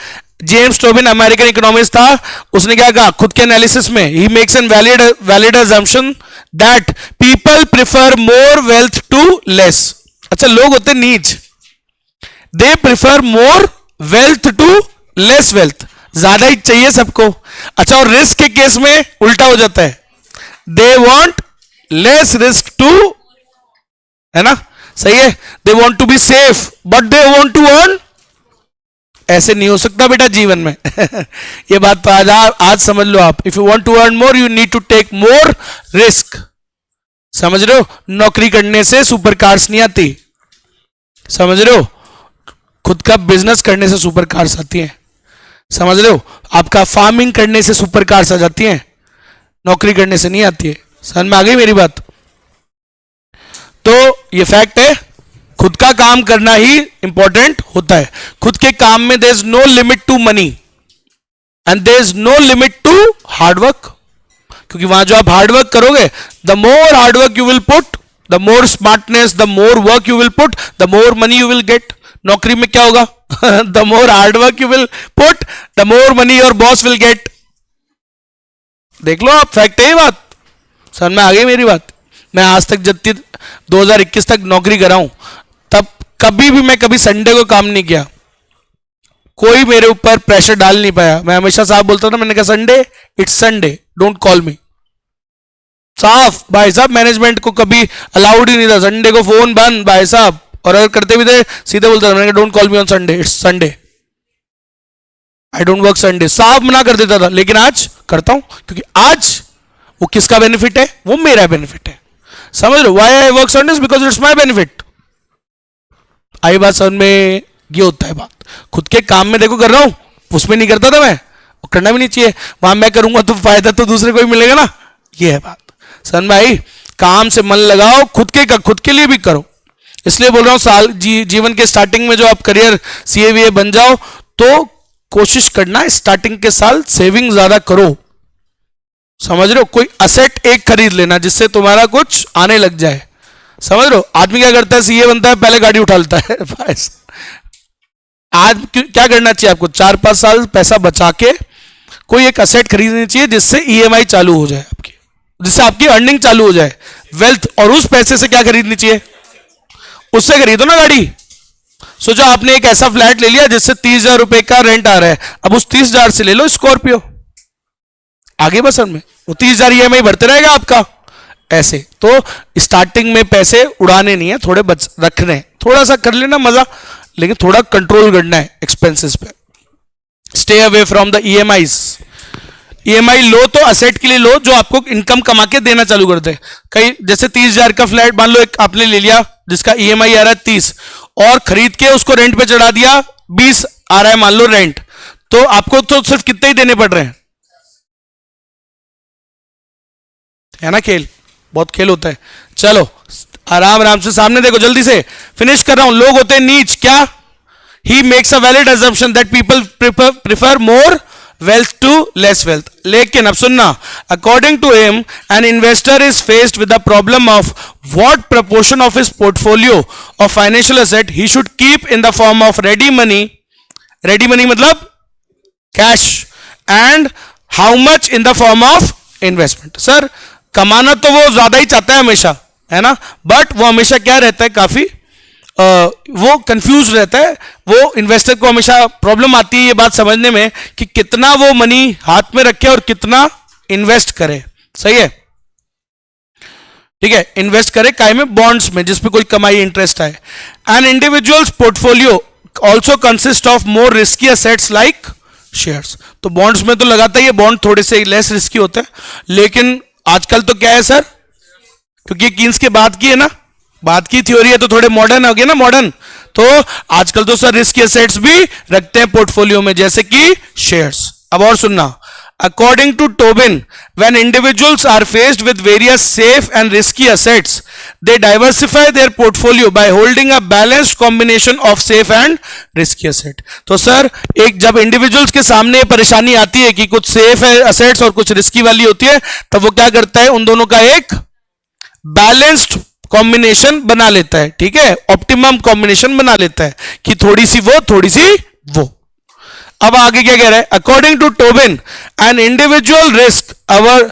जेम्स टॉबिन अमेरिकन इकोनॉमिस्ट था, उसने क्या कहा खुद के एनालिसिस में? He makes a valid assumption that people prefer more wealth to less. अच्छा, लोग होते नीच, they prefer more wealth to less wealth, ज्यादा ही चाहिए सबको। अच्छा, और रिस्क के केस में उल्टा हो जाता है, they want less risk to, है ना, सही है, they want to be safe but they want to earn. ऐसे नहीं हो सकता बेटा जीवन में ये बात तो आज समझ लो आप। If you want to earn more you need to take more risk, समझ रहे हो? नौकरी करने से सुपर कार्स नहीं आती, समझ रहे हो? खुद का बिजनेस करने से सुपर कार्स आती हैं, समझ रहे हो? आपका फार्मिंग करने से सुपर कार्स आ जाती हैं, नौकरी करने से नहीं आती है। समझ में आ गई मेरी बात? तो ये फैक्ट है, खुद का काम करना ही इंपॉर्टेंट होता है। खुद के काम में there is no limit to money and there is no limit to hard work, क्योंकि वहां जो आप हार्डवर्क करोगे, the more hard work you will put, the more smartness, the more work you will put, the more money you will get. नौकरी में क्या होगा? The more hard work you will put, the more money your boss will get. देख लो आप, fact है ये बात। समझ में आ गई मेरी बात? मैं आज तक जब 2021 तक नौकरी कर रहा हूं, तब कभी भी मैं कभी संडे को काम नहीं किया, कोई मेरे ऊपर प्रेशर डाल नहीं पाया। मैं हमेशा साहब बोलता था, मैंने कहा Sunday it's Sunday, don't call मी। साफ भाई साहब, मैनेजमेंट को कभी अलाउड ही नहीं था, संडे को फोन बंद भाई साहब, और अगर करते भी थे सीधे बोलता था, मैंने कहा don't call me on Sunday, it's Sunday, I don't work Sunday. साफ मना कर देता था, लेकिन आज करता हूं, क्योंकि आज वो किसका बेनिफिट है? वो मेरा बेनिफिट है। समझ लो, why I work Sundays? Because it's my benefit. आई बात समझ में? ये होता है बात। खुद के काम में देखो कर रहा हूं, उसमें नहीं करता था मैं, और करना भी नहीं चाहिए। वहां मैं करूंगा तो फायदा तो दूसरे को ही मिलेगा ना, ये है बात। समझ में आई? काम से मन लगाओ, खुद के लिए भी करो। इसलिए बोल रहा हूं जीवन के स्टार्टिंग में जो आप करियर सीए बन जाओ, तो कोशिश करना स्टार्टिंग के साल सेविंग ज्यादा करो। समझ रहे हो? कोई असेट एक खरीद लेना जिससे तुम्हारा कुछ आने लग जाए। समझ रहे हो? आदमी क्या करता है, सीए बनता है, पहले गाड़ी उठा लेता है आज क्या करना चाहिए आपको? 4-5 साल पैसा बचा के कोई एक असेट खरीदनी चाहिए जिससे ईएमआई चालू हो जाए आपकी, जिससे आपकी अर्निंग चालू हो जाए, वेल्थ। और उस पैसे से क्या खरीदनी चाहिए? उससे खरीदो ना गाड़ी। सोचो आपने एक ऐसा फ्लैट ले लिया जिससे 30,000 रुपए का रेंट आ रहा है, अब उस 30,000 से ले लो स्कॉर्पियो, आगे बसन में वो 30,000 ईएमआई भरते रहेगा आपका। ऐसे तो स्टार्टिंग में पैसे उड़ाने नहीं है, थोड़े बच रखने, थोड़ा सा कर लेना मजा, लेकिन थोड़ा कंट्रोल करना है एक्सपेंसेस पे। Stay away from the EMIs. EMI लो तो असेट के लिए लो जो आपको इनकम कमा के देना चालू कर दे। कहीं जैसे 30,000 का फ्लैट मान लो एक आपने ले लिया जिसका ईएमआई आ रहा है 30 और खरीद के उसको रेंट पे चढ़ा दिया 20 आ रहा है मान लो रेंट, तो आपको तो सिर्फ कितने ही देने पड़ रहे हैं, है ना? खेल, बहुत खेल होता है। चलो आराम आराम से सामने देखो, जल्दी से फिनिश कर रहा हूं। लोग होते हैं नीच, क्या? He makes a valid assumption that people prefer more wealth to less wealth. लेकिन अब सुनना, according to him an investor is faced with the problem of what proportion of his portfolio of financial asset he should keep in the form of ready money मतलब cash, and how much in the form of investment. Sir कमाना तो वो ज्यादा ही चाहता है हमेशा, है ना, बट वो हमेशा क्या रहता है, काफी वो कंफ्यूज रहता है। वो इन्वेस्टर को हमेशा प्रॉब्लम आती है ये बात समझने में कि कितना वो मनी हाथ में रखे और कितना इन्वेस्ट करे। सही है, ठीक है, इन्वेस्ट करे काय में, बॉन्ड्स में जिसमें कोई कमाई इंटरेस्ट आए। An individuals portfolio also consist of more risky assets like shares. तो बॉन्ड्स में तो लगाता ही है, बॉन्ड थोड़े से लेस रिस्की होते हैं, लेकिन आजकल तो क्या है सर, क्योंकि कीन्स के बाद की है ना, बात की थ्योरी है तो थोड़े मॉडर्न हो गए ना, मॉडर्न, तो आजकल तो सर रिस्क एसेट्स भी रखते हैं पोर्टफोलियो में जैसे कि शेयर्स। अब और सुनना, according to Tobin when individuals are faced with various safe and risky assets they diversify their portfolio by holding a balanced combination of safe and risky asset. तो सर एक जब इंडिविजुअल्स के सामने परेशानी आती है कि कुछ सेफ है एसेट्स और कुछ रिस्की वाली होती है, तब वो क्या करता है, उन दोनों का एक बैलेंस्ड कॉम्बिनेशन बना लेता है, ठीक है, ऑप्टिमम कॉम्बिनेशन बना लेता है कि थोड़ी सी वो थोड़ी सी वो। अब आगे क्या कह रहा है, according to Tobin an individual risk averse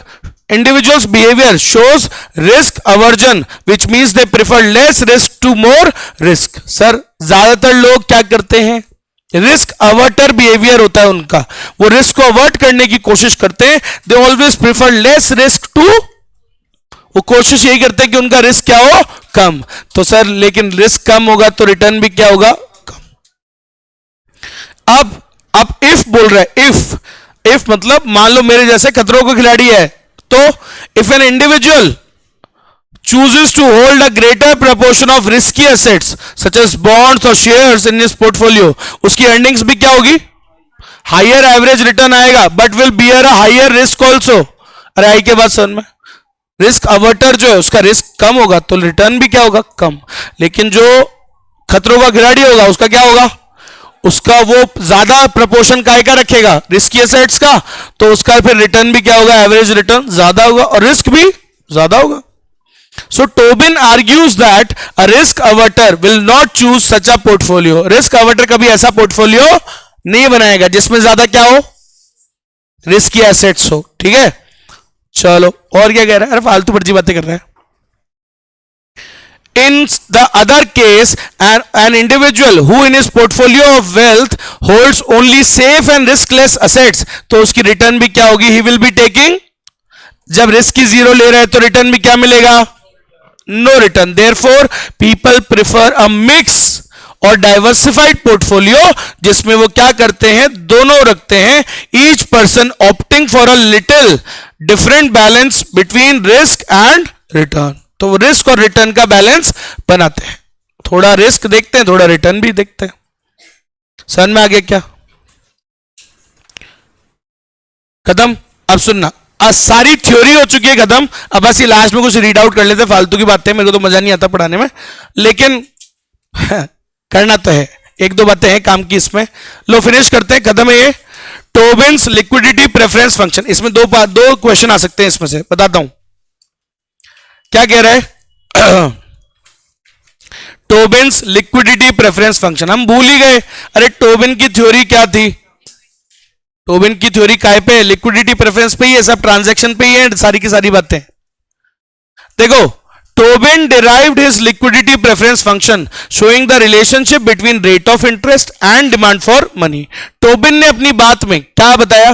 individuals behaviour shows risk aversion which means they prefer less risk to more risk. Sir ज्यादातर लोग क्या करते हैं, रिस्क अवर्टर बिहेवियर होता है उनका, वो रिस्क को अवर्ट करने की कोशिश करते हैं। They always prefer less risk to, वो कोशिश यही करते हैं कि उनका रिस्क क्या हो, कम। तो सर लेकिन रिस्क कम होगा तो रिटर्न भी क्या होगा, कम। अब इफ बोल रहा है, इफ मतलब मान लो मेरे जैसे खतरों का खिलाड़ी है, तो if an individual chooses to hold a greater proportion of risky assets such as bonds or shares in his portfolio, उसकी earnings भी क्या होगी, higher average return आएगा, but will bear a higher risk also। अरे आई के बाद समझ में, रिस्क अवर्टर जो है उसका रिस्क कम होगा तो रिटर्न भी क्या होगा, कम। लेकिन जो खतरों का खिलाड़ी होगा उसका क्या होगा, उसका वो ज्यादा प्रपोर्शन काय का रखेगा, रिस्की एसेट्स का, तो उसका फिर रिटर्न भी क्या होगा, एवरेज रिटर्न ज्यादा होगा और रिस्क भी ज्यादा होगा। So Tobin argues that a risk averter will not choose such a portfolio. Risk averter कभी ऐसा पोर्टफोलियो नहीं बनाएगा जिसमें ज्यादा क्या हो, रिस्की एसेट्स हो, ठीक है। चलो और क्या कह रहा है, अरे फालतू फर्जी बातें कर रहा है। In the other case, an individual who in his portfolio of wealth holds only safe and riskless assets, तो उसकी रिटर्न भी क्या होगी, he will be taking, जब रिस्क की जीरो ले रहे हैं तो रिटर्न भी क्या मिलेगा, no return. Therefore people prefer a mix or diversified portfolio जिसमें वो क्या करते हैं, दोनों रखते हैं, each person opting for a little different balance between risk and return. तो वो रिस्क और रिटर्न का बैलेंस बनाते हैं, थोड़ा रिस्क देखते हैं, थोड़ा रिटर्न भी देखते हैं। समझ में आ गया क्या, खत्म। अब सुनना, सारी थ्योरी हो चुकी है खत्म, अब बस ये लास्ट में कुछ रीड आउट कर लेते हैं, फालतू की बातें मेरे को तो मजा नहीं आता पढ़ाने में, लेकिन करना तो है, एक दो बातें हैं काम की इसमें। लो फिनिश करते हैं, खत्म है ये टोबिन्स लिक्विडिटी प्रेफरेंस फंक्शन। इसमें दो क्वेश्चन आ सकते हैं, इसमें से बताता हूं क्या कह रहा है। टोबिन्स लिक्विडिटी प्रेफरेंस फंक्शन हम भूल ही गए। अरे टोबिन की थ्योरी क्या थी, टोबिन की थ्योरी काय पे, लिक्विडिटी प्रेफरेंस पे ही है, सब ट्रांजैक्शन पे ही है, सारी की सारी बातें। देखो Tobin derived his liquidity preference function showing the relationship between rate of interest and demand for money. Tobin ने अपनी बात में क्या बताया,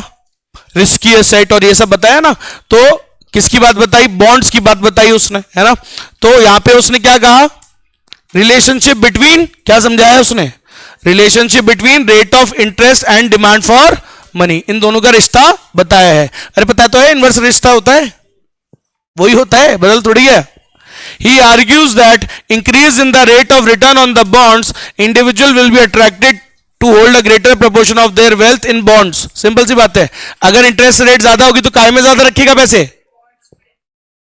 रिस्की एसेट और ये सब बताया ना, तो किसकी बात बताई, बॉन्ड्स की बात बताई उसने, है ना। तो यहां पे उसने क्या कहा, रिलेशनशिप बिटवीन, क्या समझाया उसने, relationship between rate of interest and demand for money, इन दोनों का रिश्ता बताया है। अरे पता तो है इनवर्स रिश्ता होता है, वही होता है, बदल थोड़ी है। He argues that increase in the rate of return on the bonds, individual will be attracted to hold a greater proportion of their wealth in bonds. Simple सी बात है, अगर इंटरेस्ट रेट ज्यादा होगी तो काय में ज्यादा रखेगा पैसे?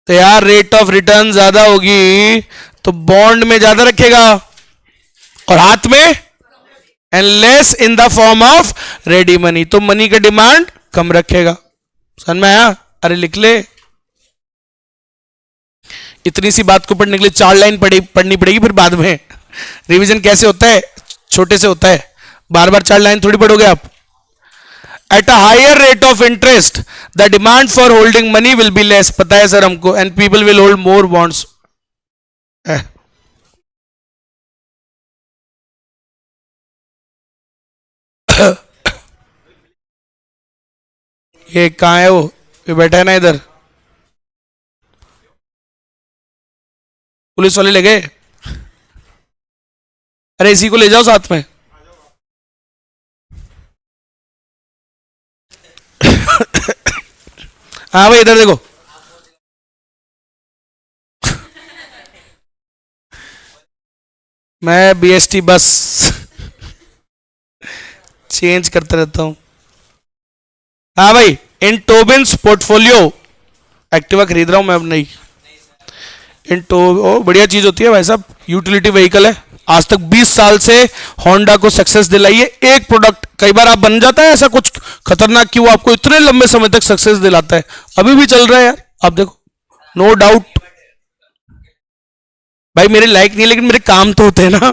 तो यार रेट ऑफ रिटर्न ज्यादा होगी तो बॉन्ड में ज्यादा रखेगा, और हाथ में and less in the form of ready money, तो मनी का डिमांड कम रखेगा। समझ में आया? अरे लिख ले, इतनी सी बात को पढ़ने के लिए 4 लाइन पढ़नी पड़ेगी, फिर बाद में रिवीजन कैसे होता है, छोटे से होता है, बार बार 4 लाइन थोड़ी पढ़ोगे आप। At a higher rate of interest the demand for holding money will be less, पता है सर हमको, and people will hold more bonds. ये कहाँ है वो, ये बैठा है ना इधर, पुलिस वाले ले गए? अरे इसी को ले जाओ साथ में। हाँ भाई इधर देखो, मैं बीएसटी बस चेंज करता रहता हूं। हाँ भाई, इन टोबिन्स पोर्टफोलियो, एक्टिवा खरीद रहा हूं मैं अब नई, इन ओ बढ़िया चीज होती है भाई साहब, यूटिलिटी व्हीकल है, आज तक 20 साल से होंडा को सक्सेस दिलाई है एक प्रोडक्ट। कई बार आप बन जाता है ऐसा कुछ खतरनाक कि वो आपको इतने लंबे समय तक सक्सेस दिलाता है, अभी भी चल रहा है यार, आप देखो, नो डाउट। भाई मेरे लायक नहीं है, लेकिन मेरे काम तो होते हैं ना,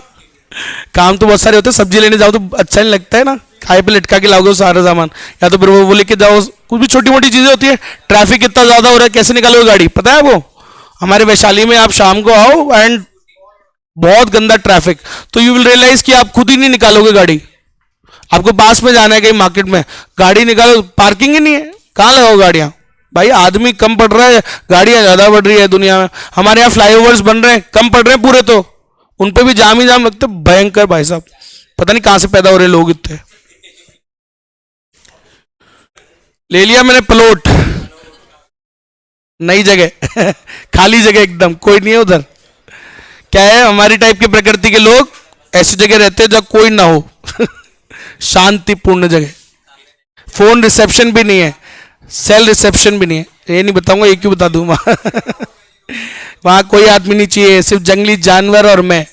काम तो बहुत सारे होते हैं, सब्जी लेने जाओ तो अच्छा नहीं लगता है ना, खाए पे लटका के लाओगे सारा सामान, या तो फिर वो लेके जाओ, कुछ भी छोटी मोटी चीजें होती है। ट्रैफिक इतना ज्यादा हो रहा है, कैसे निकालोगे गाड़ी, पता है वो हमारे वैशाली में आप शाम को आओ एंड बहुत गंदा ट्रैफिक, तो यू विल रियलाइज कि आप खुद ही नहीं निकालोगे गाड़ी, आपको पास में जाना है कहीं मार्केट में, गाड़ी निकालो, पार्किंग ही नहीं है, कहाँ लगाओ गाड़ियां? भाई आदमी कम पड़ रहा है, गाड़ियां ज्यादा बढ़ रही है दुनिया में। हमारे यहाँ फ्लाईओवर्स बन रहे हैं, कम पड़ रहे हैं पूरे, तो उन पे भी जाम ही जाम लगते, भयंकर भाई साहब, पता नहीं कहां से पैदा हो रहे लोग इतने। ले लिया मैंने प्लॉट, नई जगह खाली जगह एकदम, कोई नहीं है उधर। क्या है, हमारी टाइप के प्रकृति के लोग ऐसी जगह रहते हैं जहां कोई ना हो शांतिपूर्ण जगह, फोन रिसेप्शन भी नहीं है, सेल रिसेप्शन भी नहीं है, ये नहीं बताऊंगा, ये क्यों बता दूं वहां कोई आदमी नहीं चाहिए, सिर्फ जंगली जानवर और मैं,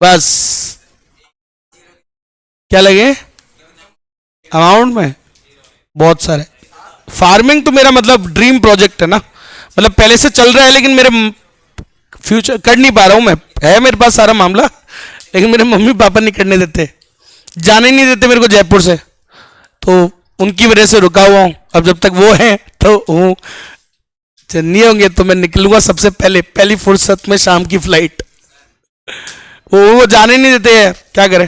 बस। क्या लगे अमाउंट में? बहुत सारे। फार्मिंग तो मेरा मतलब ड्रीम प्रोजेक्ट है ना, मतलब पहले से चल रहा है, लेकिन मेरे फ्यूचर कर नहीं पा रहा हूं मैं, है मेरे पास सारा मामला, लेकिन मेरे मम्मी पापा नहीं करने देते, जाने नहीं देते मेरे को जयपुर से, तो उनकी वजह से रुका हुआ हूं। अब जब तक वो है तो हूं, नहीं होंगे तो मैं निकलूंगा सबसे पहले, पहली फुर्सत में शाम की फ्लाइट। वो जाने नहीं देते यार, क्या करें।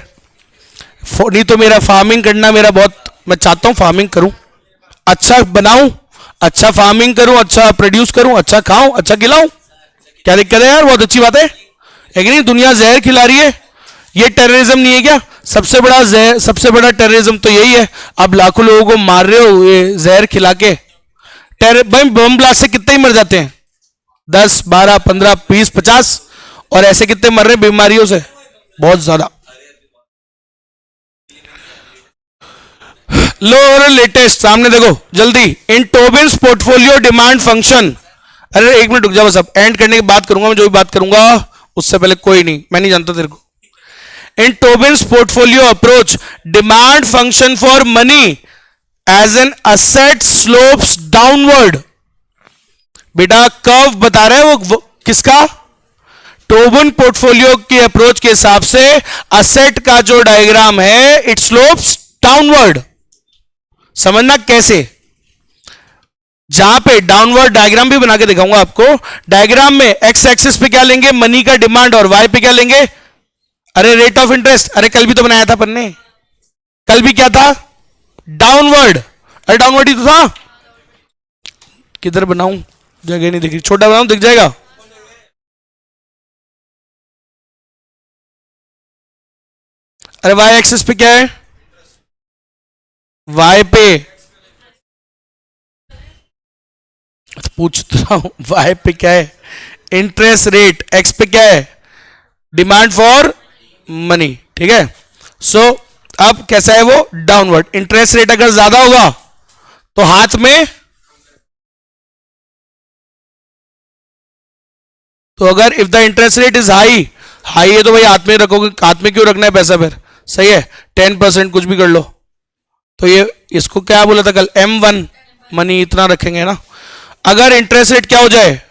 नहीं तो मेरा फार्मिंग करना मेरा बहुत, मैं चाहता हूं फार्मिंग करूं, अच्छा बनाऊं, अच्छा फार्मिंग करूं, अच्छा प्रोड्यूस करूं, अच्छा खाऊं, अच्छा खिलाऊं, क्या दिक्कत है यार, बहुत अच्छी बात है कि नहीं? दुनिया जहर खिला रही है, ये टेररिज्म नहीं है क्या? सबसे बड़ा जहर, सबसे बड़ा टेररिज्म तो यही है, अब लाखों लोगों को मार रहे हो ये जहर खिला के। भाई बम ब्लास्ट से कितने ही मर जाते हैं, 10 12 15 20 50, और ऐसे कितने मर रहे हैं बीमारियों से, बहुत ज्यादा। लो और लेटेस्ट सामने देखो जल्दी, इन टोबिन्स पोर्टफोलियो डिमांड फंक्शन। अरे एक मिनट रुक जाओ, सब एंड करने की बात करूंगा मैं, जो भी बात करूंगा उससे पहले कोई नहीं, मैं नहीं जानता तेरे को। In Tobin's portfolio approach demand function for money as an asset slopes downward. बेटा कर्व बता रहा है वो किसका? टोबिन पोर्टफोलियो की अप्रोच के हिसाब से असेट का जो डायग्राम है इट स्लोप्स डाउनवर्ड। समझना कैसे, जहां पे डाउनवर्ड डायग्राम भी बना के दिखाऊंगा आपको। डायग्राम में एक्स एक्सिस पे क्या लेंगे, मनी का डिमांड, और वाई पे क्या लेंगे, अरे रेट ऑफ इंटरेस्ट। अरे कल भी तो बनाया था पन्ने, कल भी क्या था, डाउनवर्ड। अरे डाउनवर्ड ही तो था, किधर बनाऊं, जगह नहीं दिख रही, छोटा बनाऊं दिख जाएगा। अरे वाई एक्सिस पे क्या है, वाई पे पूछ रहा हूं, वाई पे क्या है? Interest rate. एक्स पे क्या है? Demand for money. ठीक है। सो अब कैसा है वो? डाउनवर्ड। इंटरेस्ट रेट अगर ज्यादा होगा तो हाथ में, तो अगर if the interest rate is high, high है तो भाई हाथ में रखोगे, हाथ में क्यों रखना है पैसा फिर? सही है, 10% कुछ भी कर लो। तो ये इसको क्या बोला था कल? M1 मनी इतना रखेंगे ना। अगर इंटरेस्ट रेट क्या हो जाए?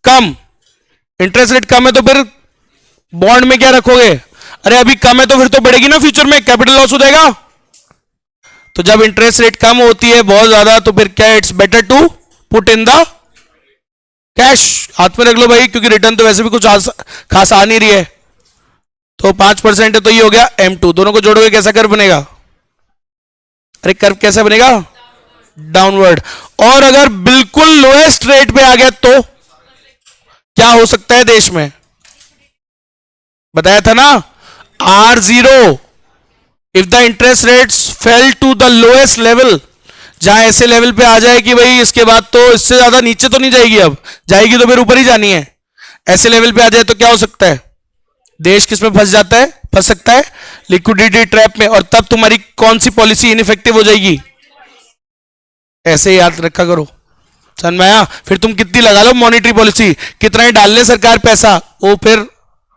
कम। इंटरेस्ट रेट कम है तो फिर बॉन्ड में क्या रखोगे? अरे अभी कम है तो फिर तो बढ़ेगी ना फ्यूचर में, कैपिटल लॉस हो जाएगा। तो जब इंटरेस्ट रेट कम होती है बहुत ज्यादा, तो फिर क्या, it's better to put in the cash. हाथ में रख लो भाई, क्योंकि रिटर्न तो वैसे भी कुछ खास आ नहीं रही है। तो 5% है तो ये हो गया M2। दोनों को जोड़ोगे कैसा कर्व बनेगा? अरे कर्व कैसा बनेगा? डाउनवर्ड। और अगर बिल्कुल लोएस्ट रेट पे आ गया तो क्या हो सकता है देश में? बताया था ना, R0। If the interest rates fall to the lowest level, जहां ऐसे लेवल पे आ जाए कि भाई इसके बाद तो इससे ज्यादा नीचे तो नहीं जाएगी, अब जाएगी तो फिर ऊपर ही जानी है। ऐसे लेवल पे आ जाए तो क्या हो सकता है? देश किसमें फंस जाता है? फंस सकता है लिक्विडिटी ट्रैप में। और तब तुम्हारी कौन सी पॉलिसी इनइफेक्टिव हो जाएगी? ऐसे ही याद रखा करो। समझ में आया? फिर तुम कितनी लगा लो मॉनेटरी पॉलिसी, कितना ही डाल ले सरकार पैसा, वो फिर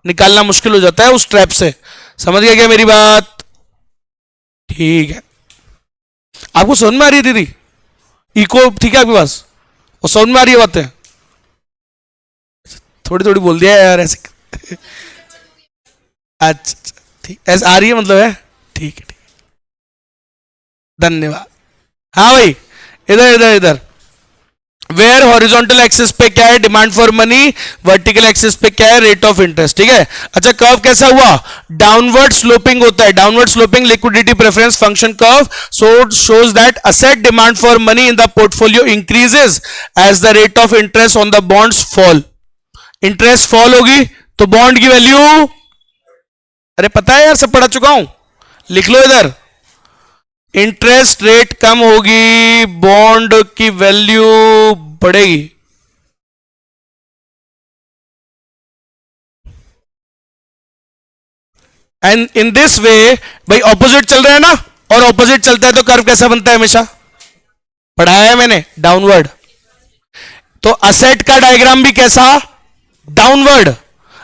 निकालना मुश्किल हो जाता है उस ट्रैप से। समझ गया क्या मेरी बात? ठीक है। आपको समझ में आ रही है दीदी? इको ठीक है आपके पास? वो समझ में आ रही है बातें? थोड़ी थोड़ी बोल दिया यार ऐसे। अच्छा ठीक, ऐसे आ रही है मतलब है? ठीक है, ठीक। धन्यवाद। हाँ भाई, इधर इधर इधर। वेयर हॉरिजॉन्टल एक्सिस पे क्या है? Demand for money. Vertical axis पे क्या है? Rate of interest. ठीक है। अच्छा, कर्व कैसा हुआ? डाउनवर्ड स्लोपिंग होता है। Downward sloping liquidity preference function curve shows that asset demand for money in the portfolio increases as the rate of interest on the bonds fall. Interest fall होगी तो bond की value, अरे पता है यार, सब पढ़ा चुका हूं, लिख लो इधर। इंटरेस्ट रेट कम होगी, बॉन्ड की वैल्यू बढ़ेगी। एंड इन दिस वे, भाई ऑपोजिट चल रहा है ना, और ऑपोजिट चलता है तो कर्व कैसा बनता है? हमेशा पढ़ाया है मैंने, डाउनवर्ड। तो असेट का डायग्राम भी कैसा? डाउनवर्ड।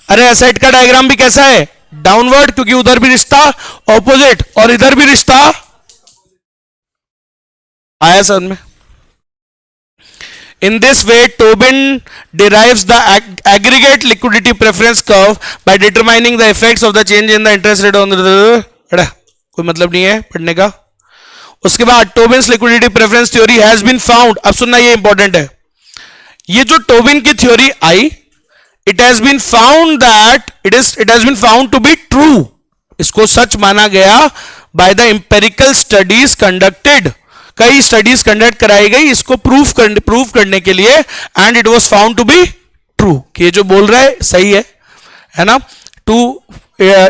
अरे असेट का डायग्राम भी कैसा है? डाउनवर्ड, क्योंकि उधर भी रिश्ता ऑपोजिट और इधर भी रिश्ता। आया समझ में? In this way, Tobin derives the aggregate liquidity preference curve by determining the effects of the change in the interest rate on the, कोई मतलब नहीं है पढ़ने का। उसके बाद Tobin's liquidity preference theory has been found। अब सुनना, ये इंपॉर्टेंट है। ये जो टोबिन की theory I, it has been found to be true। इसको सच माना गया by the empirical studies conducted। कई स्टडीज कंडक्ट कराई गई इसको प्रूफ करने के लिए, and it was found to be true, कि ये जो बोल रहा है सही है ना।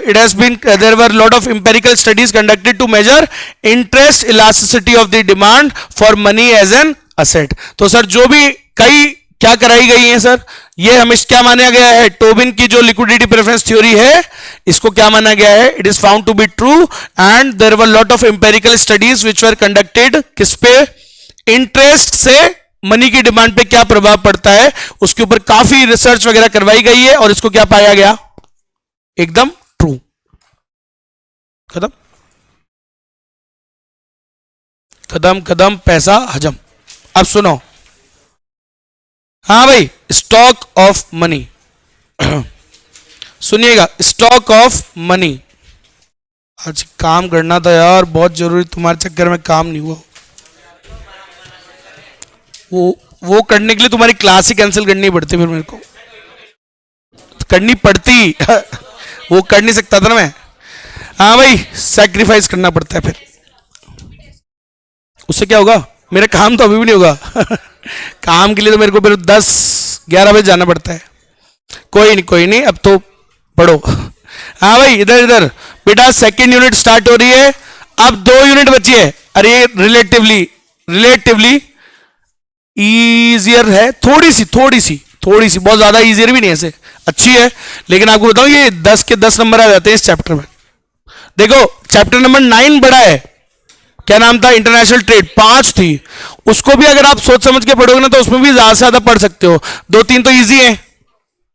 it has been there were lot of empirical studies conducted to measure interest elasticity of the demand for money as an asset। तो सर जो भी कई क्या कराई गई है सर, ये हमेशा क्या माना गया है? टोबिन की जो लिक्विडिटी प्रेफरेंस थ्योरी है, इसको क्या माना गया है? It is found to be true, and there were lot of empirical studies which were conducted. किस पे? इंटरेस्ट से मनी की डिमांड पे क्या प्रभाव पड़ता है, उसके ऊपर काफी रिसर्च वगैरह करवाई गई है, और इसको क्या पाया गया? एकदम ट्रू। खत्म खत्म खत्म, पैसा हजम। अब सुनो, हाँ भाई, स्टॉक ऑफ मनी। सुनिएगा, स्टॉक ऑफ मनी। आज काम करना था यार, बहुत जरूरी, तुम्हारे चक्कर में काम नहीं हुआ। वो करने के लिए तुम्हारी क्लास ही कैंसिल करनी पड़ती, फिर मेरे को करनी पड़ती। वो कर नहीं सकता था ना मैं। हाँ भाई, सैक्रिफाइस करना पड़ता है, फिर उससे क्या होगा? मेरा काम तो अभी भी नहीं होगा। काम के लिए तो मेरे को फिर 10-11 बजे जाना पड़ता है। कोई नहीं, अब तो पढ़ो। हाँ भाई, इधर इधर बेटा, सेकंड यूनिट स्टार्ट हो रही है। अब 2 यूनिट बची है। अरे रिलेटिवली रिलेटिवली इजियर है, थोड़ी सी बहुत ज्यादा इजियर भी नहीं है, ऐसे अच्छी है। लेकिन आपको बताऊं ये 10 के 10 नंबर आ जाते हैं इस चैप्टर में। देखो चैप्टर नंबर 9 बड़ा है, क्या नाम था, इंटरनेशनल ट्रेड, 5 थी। उसको भी अगर आप सोच समझ के पढ़ोगे ना तो उसमें भी ज्यादा से ज्यादा पढ़ सकते हो। 2-3 तो इजी है,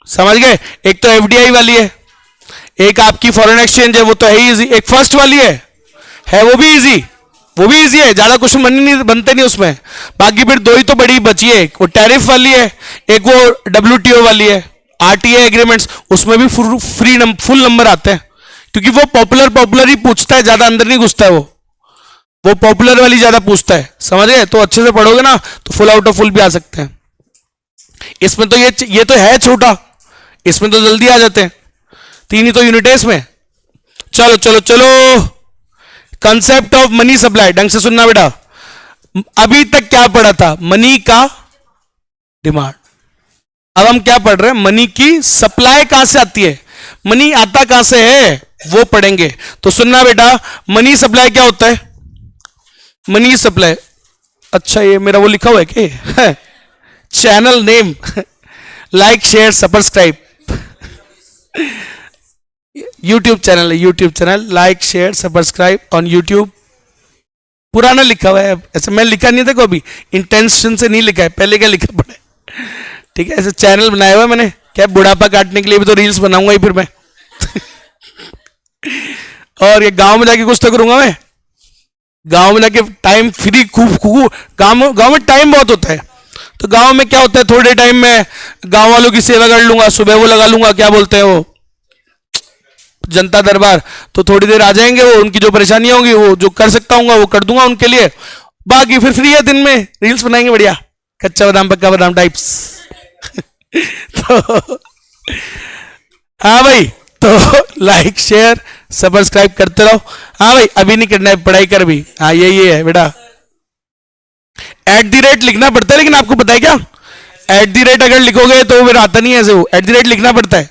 समझ गए। एक तो एफडीआई वाली है, एक आपकी फॉरेन एक्सचेंज है, वो तो है ही इजी। एक फर्स्ट वाली है वो भी इजी, है, ज्यादा क्वेश्चन बनते नहीं उसमें। बाकी फिर 2 ही तो बड़ी बची है, एक वो टैरिफ वाली है, एक वो डब्ल्यूटीओ वाली है, आरटीए एग्रीमेंट्स, उसमें भी फुल नंबर आते हैं, क्योंकि वो पॉपुलर ही पूछता है, ज्यादा अंदर नहीं घुसता है वो पॉपुलर वाली ज्यादा पूछता है, समझ गए। तो अच्छे से पढ़ोगे ना तो फुल आउट ऑफ फुल भी आ सकते हैं। इसमें तो ये तो है छोटा, इसमें तो जल्दी आ जाते हैं, 3 ही तो यूनिट है इसमें। चलो चलो चलो, कंसेप्ट ऑफ मनी सप्लाई, ढंग से सुनना बेटा। अभी तक क्या पढ़ा था, मनी का डिमांड। अब हम क्या पढ़ रहे हैं, मनी की सप्लाई कहां से आती है, मनी आता कहां से है वो पढ़ेंगे। तो सुनना बेटा, मनी सप्लाई क्या होता है, मनी सप्लाई, अच्छा ये मेरा वो लिखा हुआ है कि channel name, like share subscribe, YouTube channel है, YouTube channel, like share subscribe on YouTube. पुराना लिखा हुआ है, ऐसे मैं लिखा नहीं था कभी, इंटेंशन से नहीं लिखा है, पहले क्या लिखा पड़ा है, ठीक है। ऐसे चैनल बनाया हुआ है मैंने, क्या बुढ़ापा काटने के लिए भी तो रील्स बनाऊंगा ही फिर मैं और ये गांव में जाके कुछ तो करूंगा मैं, गांव में जाके टाइम फ्री खूब गांव में टाइम बहुत होता है, तो गांव में क्या होता है, थोड़े टाइम में गांव वालों की सेवा कर लूंगा, सुबह वो लगा लूंगा, क्या बोलते हैं वो, जनता दरबार, तो थोड़ी देर आ जाएंगे वो, उनकी जो परेशानियां होंगी वो जो कर सकता हूँ वो कर दूंगा उनके लिए। बाकी फिर फ्री है, दिन में रील्स बनाएंगे बढ़िया, कच्चा बादाम पक्का बादाम टाइप्स तो हाँ भाई, तो लाइक शेयर सब्सक्राइब करते रहो। हाँ भाई, अभी नहीं करना है, पढ़ाई कर भी, हाँ यही है बेटा। @ लिखना पड़ता है, लेकिन आपको पता है क्या, @ अगर लिखोगे तो फिर आता नहीं है ऐसे, वो @ लिखना पड़ता है,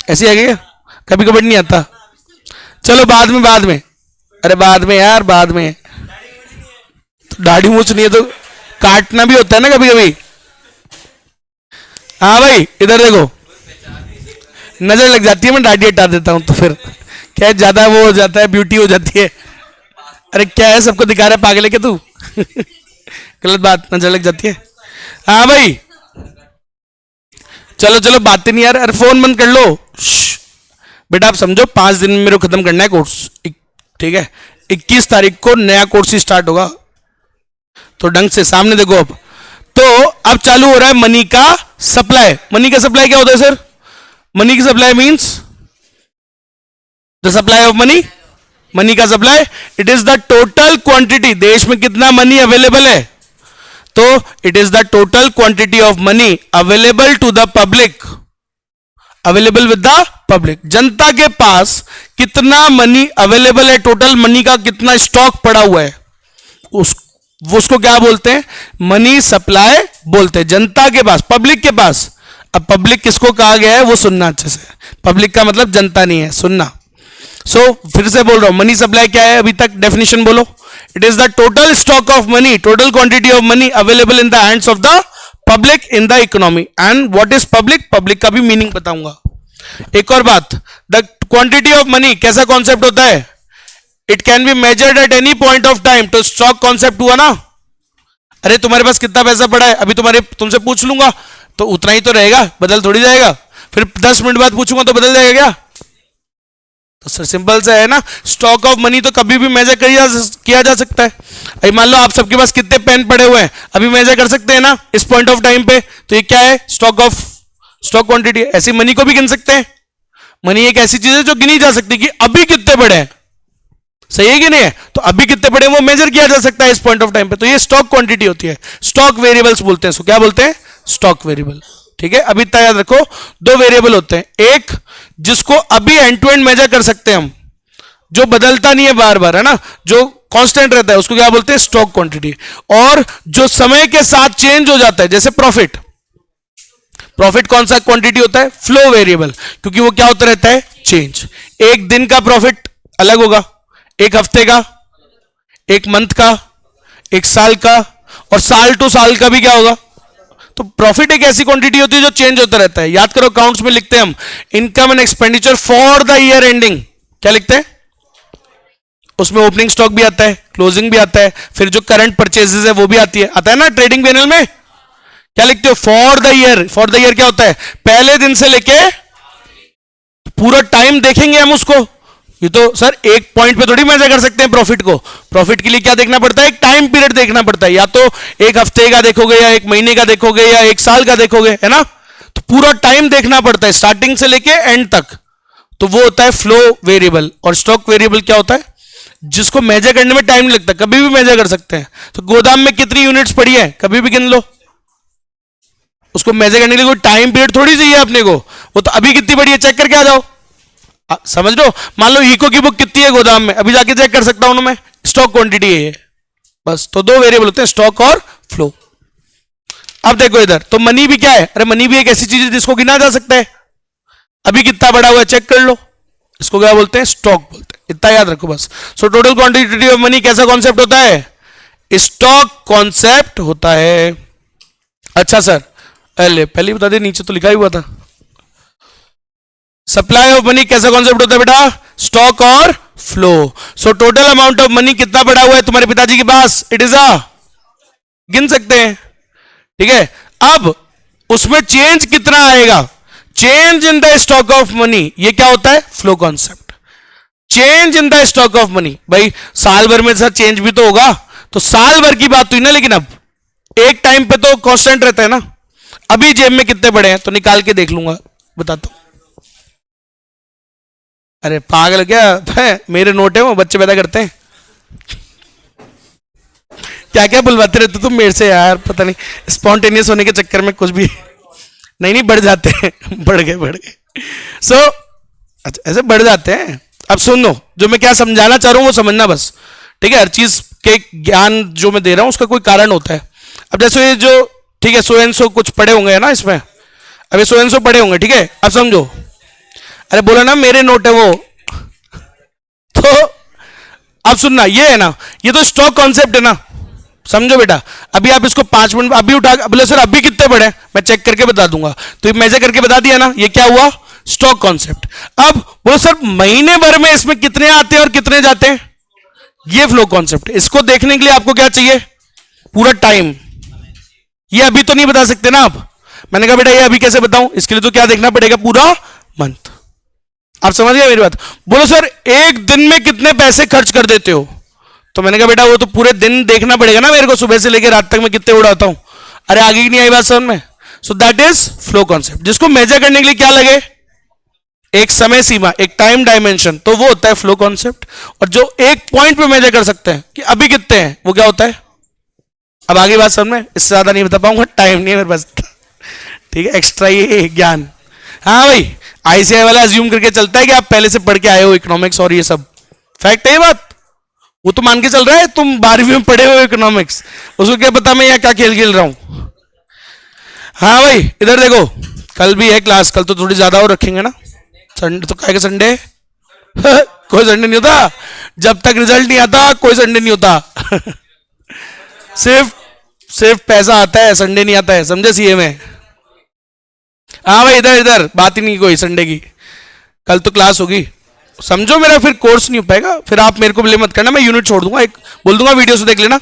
ऐसे आ गया, कभी कभी नहीं आता। चलो बाद में, अरे बाद में यार, बाद में तो दाढ़ी मूछ नहीं है तो काटना भी होता है ना कभी कभी। हाँ भाई इधर देखो, नजर लग जाती है, मैं दाढ़ी हटा देता हूं तो फिर क्या ज्यादा वो हो जाता है, ब्यूटी हो जाती है। अरे क्या है, सबको दिखा रहा है, पागल है क्या तू गलत बात, नजर लग जाती है। हाँ भाई चलो चलो, बातें नहीं यार, अरे फोन बंद कर लो। बेटा आप समझो, 5 दिन में मेरे को खत्म करना है कोर्स, ठीक है। 21 तारीख को नया कोर्स स्टार्ट होगा, तो ढंग से सामने देखो। अब चालू हो रहा है मनी का सप्लाई। मनी का सप्लाई क्या होता है सर, मनी की supply means the supply of money, money का supply, it is the total quantity, देश में कितना मनी अवेलेबल है, तो it is the total quantity of money available to the public, available with the public, जनता के पास कितना मनी अवेलेबल है, टोटल मनी का कितना स्टॉक पड़ा हुआ है, उसको क्या बोलते हैं, मनी सप्लाई बोलते हैं, जनता के पास, पब्लिक के पास। अब पब्लिक किसको कहा गया है वो सुनना अच्छे से, पब्लिक का मतलब जनता नहीं है, सुनना। फिर से बोल रहा हूं, मनी सप्लाई क्या है, अभी तक डेफिनेशन बोलो, it is the total stock of money, total quantity of money available in the hands of the public in the economy. And what is public, public का भी मीनिंग बताऊंगा। एक और बात, द क्वांटिटी ऑफ मनी कैसा concept होता है, it can be measured at any point of time. तो स्टॉक कॉन्सेप्ट हुआ ना, अरे तुम्हारे पास कितना पैसा पड़ा है, अभी तुमसे पूछ लूंगा तो उतना ही तो रहेगा, बदल थोड़ी जाएगा, फिर 10 मिनट बाद पूछूंगा तो बदल जाएगा क्या, तो सर सिंपल सा है ना, स्टॉक ऑफ मनी तो कभी भी मेजर किया जा सकता है। अभी मान लो आप सबके पास कितने पेन पड़े हुए हैं, अभी मेजर कर सकते हैं ना इस पॉइंट ऑफ टाइम पे, तो ये क्या है, स्टॉक क्वांटिटी। ऐसी मनी को भी गिन सकते हैं, मनी एक ऐसी चीज है जो गिनी जा सकती है कि अभी कितने पड़े हैं, सही है कि नहीं है, तो अभी कितने पड़े वो मेजर किया जा सकता है इस पॉइंट ऑफ टाइम पे, तो ये स्टॉक क्वांटिटी होती है। स्टॉक वेरिएबल्स बोलते हैं, सो क्या बोलते हैं, स्टॉक वेरिएबल, ठीक है। अभी तक याद रखो, 2 वेरिएबल होते हैं, एक जिसको अभी एंड टू एंड मेजर कर सकते हैं हम, जो बदलता नहीं है बार बार, है ना, जो कांस्टेंट रहता है, उसको क्या बोलते हैं, स्टॉक क्वांटिटी। और जो समय के साथ चेंज हो जाता है, जैसे प्रॉफिट, प्रॉफिट कौन सा क्वांटिटी होता है, फ्लो वेरिएबल, क्योंकि वो क्या होता रहता है, चेंज। एक दिन का प्रॉफिट अलग होगा, एक हफ्ते का, एक मंथ का, एक साल का, और साल टू साल का भी क्या होगा। तो प्रॉफिट एक ऐसी क्वांटिटी होती है जो चेंज होता रहता है। याद करो, अकाउंट्स में लिखते हैं हम income and expenditure for the year ending, क्या लिखते हैं, उसमें ओपनिंग स्टॉक भी आता है, क्लोजिंग भी आता है, फिर जो करंट परचेजेस है वो भी आती है, आता है ना ट्रेडिंग पैनल में। क्या लिखते हो, for the year. For the year क्या होता है, पहले दिन से लेके पूरा टाइम देखेंगे हम उसको। ये तो सर एक पॉइंट पे थोड़ी मेजर कर सकते हैं प्रॉफिट को। प्रॉफिट के लिए क्या देखना पड़ता है, एक टाइम पीरियड देखना पड़ता है, या तो एक हफ्ते का देखोगे, या एक महीने का देखोगे, या एक साल का देखोगे, है ना। तो पूरा टाइम देखना पड़ता है स्टार्टिंग से लेके एंड तक। तो वो होता है फ्लो वेरिएबल। और स्टॉक वेरिएबल क्या होता है, जिसको मेजर करने में टाइम लगता है, कभी भी मेजर कर सकते हैं। तो गोदाम में कितनी यूनिट्स पड़ी है, कभी भी गिन लो। उसको मेजर करने के लिए कोई टाइम पीरियड थोड़ी चाहिए अपने को, वो तो अभी कितनी पड़ी है चेक करके आ जाओ। समझ लो, मान लो इको की बुक कितनी है गोदाम में, अभी जाके चेक कर सकता हूं मैं, स्टॉक क्वांटिटी है ये, बस। तो दो वेरिएबल होते हैं, स्टॉक और फ्लो। अब देखो इधर, तो मनी भी क्या है, अरे मनी भी एक ऐसी चीज है जिसको गिना जा सकता है। अभी कितना बड़ा हुआ है चेक कर लो, इसको क्या बोलते हैं, स्टॉक बोलते हैं। इतना याद रखो बस। So total quantity of money कैसा कॉन्सेप्ट होता है, स्टॉक कॉन्सेप्ट होता है। अच्छा सर, पहले बता दे, नीचे तो लिखा ही हुआ था। सप्लाई ऑफ मनी कैसा कॉन्सेप्ट होता है बेटा, स्टॉक और flow. So total amount of money कितना पड़ा हुआ है तुम्हारे पिताजी के पास, इट इज गिन सकते हैं, ठीक है। अब उसमें चेंज कितना आएगा, change in the stock of money, ये क्या होता है, flow concept. Change in the stock of money, भाई साल भर में सर चेंज भी तो होगा, तो साल भर की बात हुई ना, लेकिन अब एक टाइम पे तो कांस्टेंट रहता है ना। अभी जेब में कितने पड़े हैं तो निकाल के देख लूंगा, बताता हूं। अरे पागल क्या है, मेरे नोट है वो बच्चे पैदा करते हैं। क्या क्या बुलवाते रहते तुम मेरे से यार, पता नहीं स्पॉन्टेनियस होने के चक्कर में कुछ भी नहीं बढ़ जाते हैं। बढ़ गए। सो अच्छा, ऐसे बढ़ जाते हैं। अब सुनो, जो मैं क्या समझाना चाह रहा हूं वो समझना बस, ठीक है। हर चीज के ज्ञान जो मैं दे रहा हूं उसका कोई कारण होता है। अब जैसे ये जो, ठीक है, 100 कुछ पढ़े होंगे ना इसमें, अब ये 100 पढ़े होंगे, ठीक है। अब समझो, अरे बोला ना मेरे नोट है वो। तो अब सुनना, ये है ना, ये तो स्टॉक कॉन्सेप्ट है ना, समझो बेटा। अभी आप इसको 5 मिनट अभी उठा, बोले सर अभी कितने पड़े, मैं चेक करके बता दूंगा, तो ये मेजर करके बता दिया ना, ये क्या हुआ, स्टॉक कॉन्सेप्ट। अब बोलो सर महीने भर में इसमें कितने आते हैं और कितने जाते हैं, ये फ्लो कॉन्सेप्ट। इसको देखने के लिए आपको क्या चाहिए, पूरा टाइम। ये अभी तो नहीं बता सकते ना आप। मैंने कहा बेटा ये अभी कैसे बताऊं, इसके लिए तो क्या देखना पड़ेगा, पूरा मंथ। आप समझ गए मेरी बात। बोलो सर एक दिन में कितने पैसे खर्च कर देते हो, तो मैंने कहा बेटा वो तो पूरे दिन देखना पड़ेगा ना मेरे को, सुबह से लेकर रात तक मैं कितने उड़ाता हूं। अरे आगे की नहीं आई बात समझ में। So that is flow concept, जिसको मेजर करने के लिए क्या लगे, एक समय सीमा, एक टाइम डायमेंशन, तो वो होता है फ्लो कॉन्सेप्ट। और जो एक पॉइंट पे मेजर कर सकते हैं कि अभी कितने हैं, वो क्या होता है। अब आगे बात समझ में, इससे ज्यादा नहीं बता पाऊंगा, टाइम नहीं है मेरे पास। ठीक है, एक्स्ट्रा ये ज्ञान। हाँ भाई, आईसीआई वाला अज्यूम करके चलता है कि आप पहले से पढ़ के आए हो इकोनॉमिक्स और ये सब, फैक्ट है ये बात। वो तो मान के चल रहा है तुम 12वीं में पढ़े हो इकोनॉमिक्स, उसको क्या पता मैं यहाँ क्या खेल खेल रहा हूं। हाँ भाई इधर देखो, कल भी है क्लास, कल तो थोड़ी ज्यादा और रखेंगे ना, संडे तो क्या संडे कोई संडे नहीं होता, जब तक रिजल्ट नहीं आता कोई संडे नहीं होता। सिर्फ पैसा आता है, संडे नहीं आता है, समझे सीए में। हाँ भाई इधर इधर बात ही नहीं कोई संडे की, कल तो क्लास होगी, समझो। मेरा फिर कोर्स नहीं हो पाएगा, फिर आप मेरे को ब्लेम मत करना, मैं यूनिट छोड़ दूंगा, एक बोल दूंगा वीडियो से देख लेना।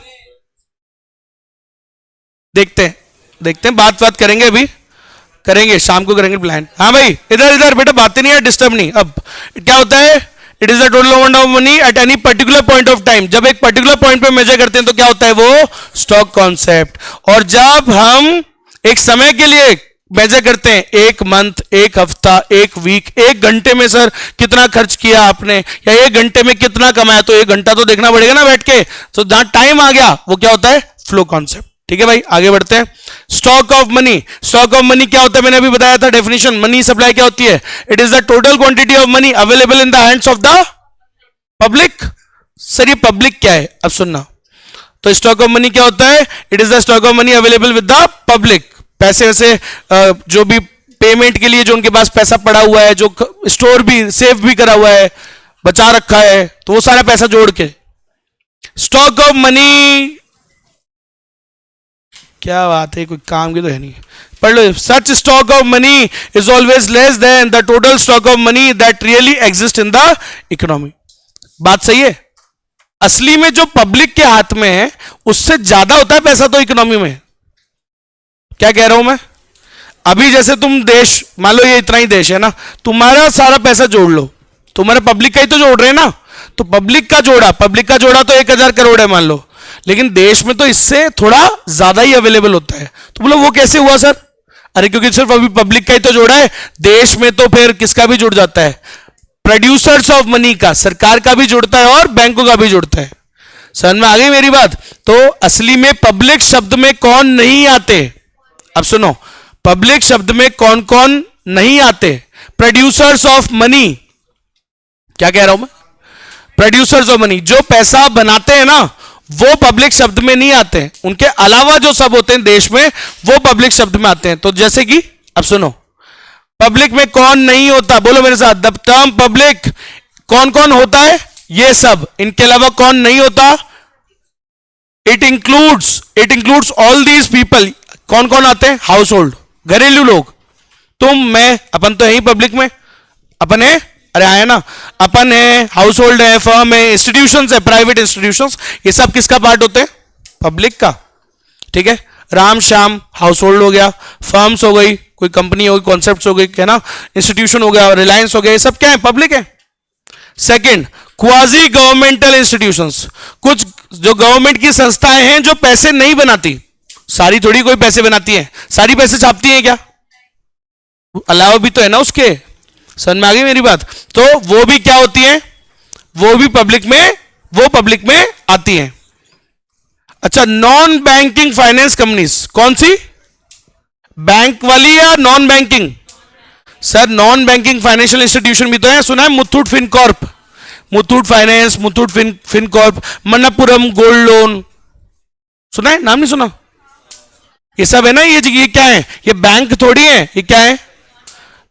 देखते हैं बात करेंगे, अभी करेंगे, शाम को करेंगे प्लान। हाँ भाई इधर इधर बेटा बातें नहीं है, डिस्टर्ब नहीं। अब क्या होता है, it is the total amount of money at any particular point of time. जब एक पर्टिकुलर पॉइंट पे मेजर करते हैं तो क्या होता है, वो स्टॉक कॉन्सेप्ट। और जब हम एक समय के लिए मेजर करते हैं, एक मंथ, एक हफ्ता, एक वीक, एक घंटे में सर कितना खर्च किया आपने, या एक घंटे में कितना कमाया, तो एक घंटा तो देखना पड़ेगा ना बैठ के। तो जहां टाइम आ गया वो क्या होता है, फ्लो कॉन्सेप्ट। ठीक है भाई, आगे बढ़ते हैं। Stock of money, stock of money क्या होता है, मैंने अभी बताया था डेफिनेशन। मनी सप्लाई क्या होती है, it is the total quantity of money available in the hands of the public. Sir ये पब्लिक क्या है, अब सुनना। तो स्टॉक ऑफ मनी क्या होता है, it is the stock of money available with the public. पैसे वैसे जो भी पेमेंट के लिए जो उनके पास पैसा पड़ा हुआ है, जो स्टोर भी सेव भी करा हुआ है, बचा रखा है, तो वो सारा पैसा जोड़ के स्टॉक ऑफ मनी, क्या बात है, कोई काम की तो है नहीं, पढ़ लो। Such stock of money is always less than the total stock of money that really exist in the economy. बात सही है। असली में जो पब्लिक के हाथ में है उससे ज्यादा होता है पैसा तो इकोनॉमी में। क्या कह रहा हूं मैं? अभी जैसे तुम देश, मान लो ये इतना ही देश है ना, तुम्हारा सारा पैसा जोड़ लो, तुम्हारे पब्लिक का ही तो जोड़ रहे हैं ना, तो पब्लिक का जोड़ा तो 1000 करोड़ है मान लो, लेकिन देश में तो इससे थोड़ा ज्यादा ही अवेलेबल होता है। तो बोलो वो कैसे हुआ सर? अरे क्योंकि सिर्फ अभी पब्लिक का ही तो जोड़ा है, देश में तो फिर किसका भी जुड़ जाता है, प्रोड्यूसर्स ऑफ मनी का, सरकार का भी जुड़ता है और बैंकों का भी जुड़ता है। समझ में आ गई मेरी बात? तो असली में पब्लिक शब्द में कौन नहीं आते? अब सुनो, पब्लिक शब्द में कौन कौन नहीं आते? Producers of money. क्या कह रहा हूं मैं? प्रोड्यूसर्स ऑफ मनी, जो पैसा बनाते हैं ना वो पब्लिक शब्द में नहीं आते हैं, उनके अलावा जो सब होते हैं देश में वो पब्लिक शब्द में आते हैं। तो जैसे कि अब सुनो, पब्लिक में कौन नहीं होता, बोलो मेरे साथ, द टर्म पब्लिक कौन कौन होता है? ये सब, इनके अलावा कौन नहीं होता? It includes all these people. कौन कौन आते हैं? हाउस होल्ड, घरेलू लोग, तुम मैं, अपन तो है ही पब्लिक में, अपन है, अरे आया ना, अपन है, हाउस होल्ड है, फर्म है, इंस्टीट्यूशंस है, प्राइवेट इंस्टीट्यूशंस, ये सब किसका पार्ट होते हैं? पब्लिक का। ठीक है, राम श्याम हाउस होल्ड हो गया, फर्म्स हो गई, कोई कंपनी हो गई, कॉन्सेप्ट्स हो गई, है ना, इंस्टीट्यूशन हो गया, रिलायंस हो गया, ये सब क्या है? पब्लिक है। सेकंड, क्वाजी गवर्नमेंटल इंस्टीट्यूशंस, कुछ जो गवर्नमेंट की संस्थाएं हैं जो पैसे नहीं बनाती, सारी थोड़ी कोई पैसे बनाती है, सारी पैसे छापती है क्या? अलावा भी तो है ना उसके। समझ में आ गई मेरी बात? तो वो भी क्या होती है? वो भी पब्लिक में आती है। अच्छा, नॉन बैंकिंग फाइनेंस कंपनीज कौन सी? बैंक वाली या non banking? Sir non banking financial institution भी तो है, सुना है? Muthoot Fincorp, Muthoot finance, Muthoot Fincorp, Manappuram gold loan, सुना है? नाम नहीं सुना? ये सब है ना, ये क्या है? ये बैंक थोड़ी है, ये क्या है?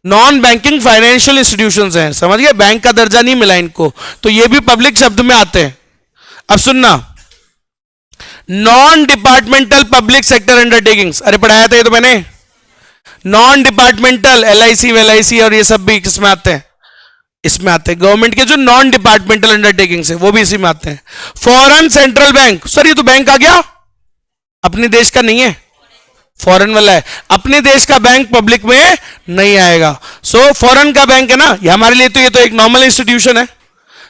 नॉन बैंकिंग फाइनेंशियल इंस्टीट्यूशंस हैं, समझ गए? बैंक का दर्जा नहीं मिला इनको, तो ये भी पब्लिक शब्द में आते हैं। अब सुनना, non departmental public sector undertakings, अरे पढ़ाया था ये तो मैंने। नॉन डिपार्टमेंटल, LIC और ये सब भी किसमें आते हैं? इसमें आते हैं। गवर्नमेंट के जो नॉन डिपार्टमेंटल अंडरटेकिंग्स है वो भी इसी में आते हैं। फॉरेन सेंट्रल बैंक, सर ये तो बैंक आ गया, अपने देश का नहीं है, फॉरेन वाला है, अपने देश का बैंक पब्लिक में नहीं आएगा। सो फॉरेन का बैंक है ना, ये हमारे लिए तो ये तो एक नॉर्मल इंस्टीट्यूशन है,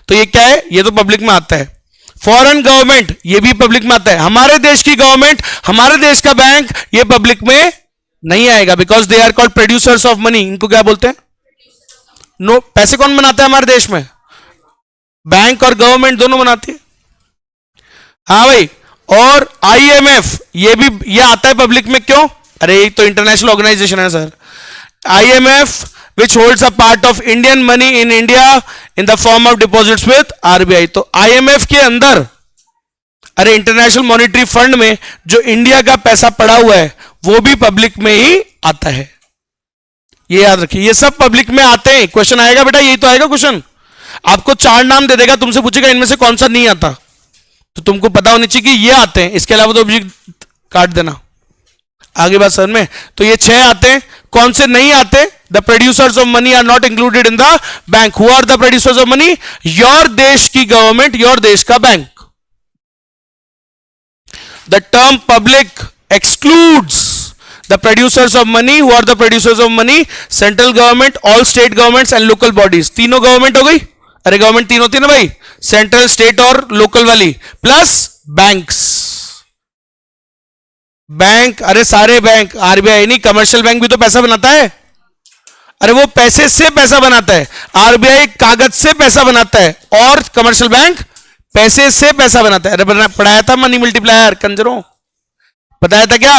तो ये क्या है? ये तो पब्लिक में आता है। फॉरेन गवर्नमेंट, ये भी पब्लिक में आता है। हमारे देश की गवर्नमेंट, हमारे देश का बैंक, ये पब्लिक में नहीं आएगा, because they are called producers of money. इनको क्या बोलते हैं? नो, पैसे कौन बनाता है हमारे देश में? बैंक और गवर्नमेंट दोनों बनाती है। हाँ भाई, और IMF, ये आता है पब्लिक में, क्यों? अरे ये तो इंटरनेशनल ऑर्गेनाइजेशन है sir. IMF which holds a part of Indian money in India in the form of deposits with RBI। तो IMF के अंदर, अरे इंटरनेशनल मॉनिटरी फंड में जो इंडिया का पैसा पड़ा हुआ है वो भी पब्लिक में ही आता है, ये याद रखिए। ये सब पब्लिक में आते हैं। क्वेश्चन आएगा बेटा, यही तो आएगा क्वेश्चन। आपको 4 नाम दे देगा, तुमसे पूछेगा इनमें से कौन सा नहीं आता, तो तुमको पता होनी चाहिए कि ये आते हैं, इसके अलावा तो ऑब्जेक्ट काट देना। आगे बात समझ में? तो ये 6 आते हैं। कौन से नहीं आते? The producers of money are not included in the bank. Who are the producers of money? Your देश की गवर्नमेंट, योर देश का bank. The term public excludes the producers of money. Who are the producers of money? Central government, all state governments and local bodies. तीनों government हो गई। अरे government 3 होती है ना भाई, सेंट्रल, स्टेट और लोकल वाली, प्लस बैंक्स। बैंक, अरे सारे बैंक, RBI नहीं, कमर्शियल बैंक भी तो पैसा बनाता है। अरे वो पैसे से पैसा बनाता है, RBI कागज से पैसा बनाता है, और कमर्शियल बैंक पैसे से पैसा बनाता है। अरे पढ़ाया था मनी मल्टीप्लायर, कंजरों, बताया था क्या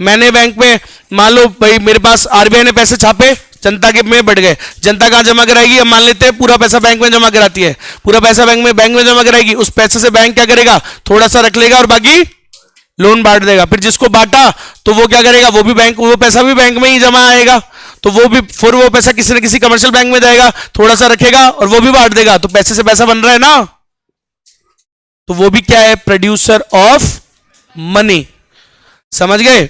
मैंने? बैंक में मान लो भाई मेरे पास RBI ने पैसे छापे, जनता के में बढ़ गए, जनता कहां जमा कराएगी? अब मान लेते हैं पूरा पैसा बैंक में जमा कराती है, पूरा पैसा बैंक में जमा कराएगी। उस पैसे से बैंक क्या करेगा? थोड़ा सा रख लेगा और बाकी लोन बांट देगा। फिर जिसको बांटा तो वो क्या करेगा? वो भी बैंक, वो पैसा भी बैंक में ही जमा आएगा। तो वो भी फिर वो पैसा किसी न किसी कमर्शियल बैंक में जाएगा, थोड़ा सा रखेगा और वो भी बांट देगा, तो पैसे से पैसा बन रहा है ना, तो वो भी क्या है, प्रोड्यूसर ऑफ मनी। समझ गए?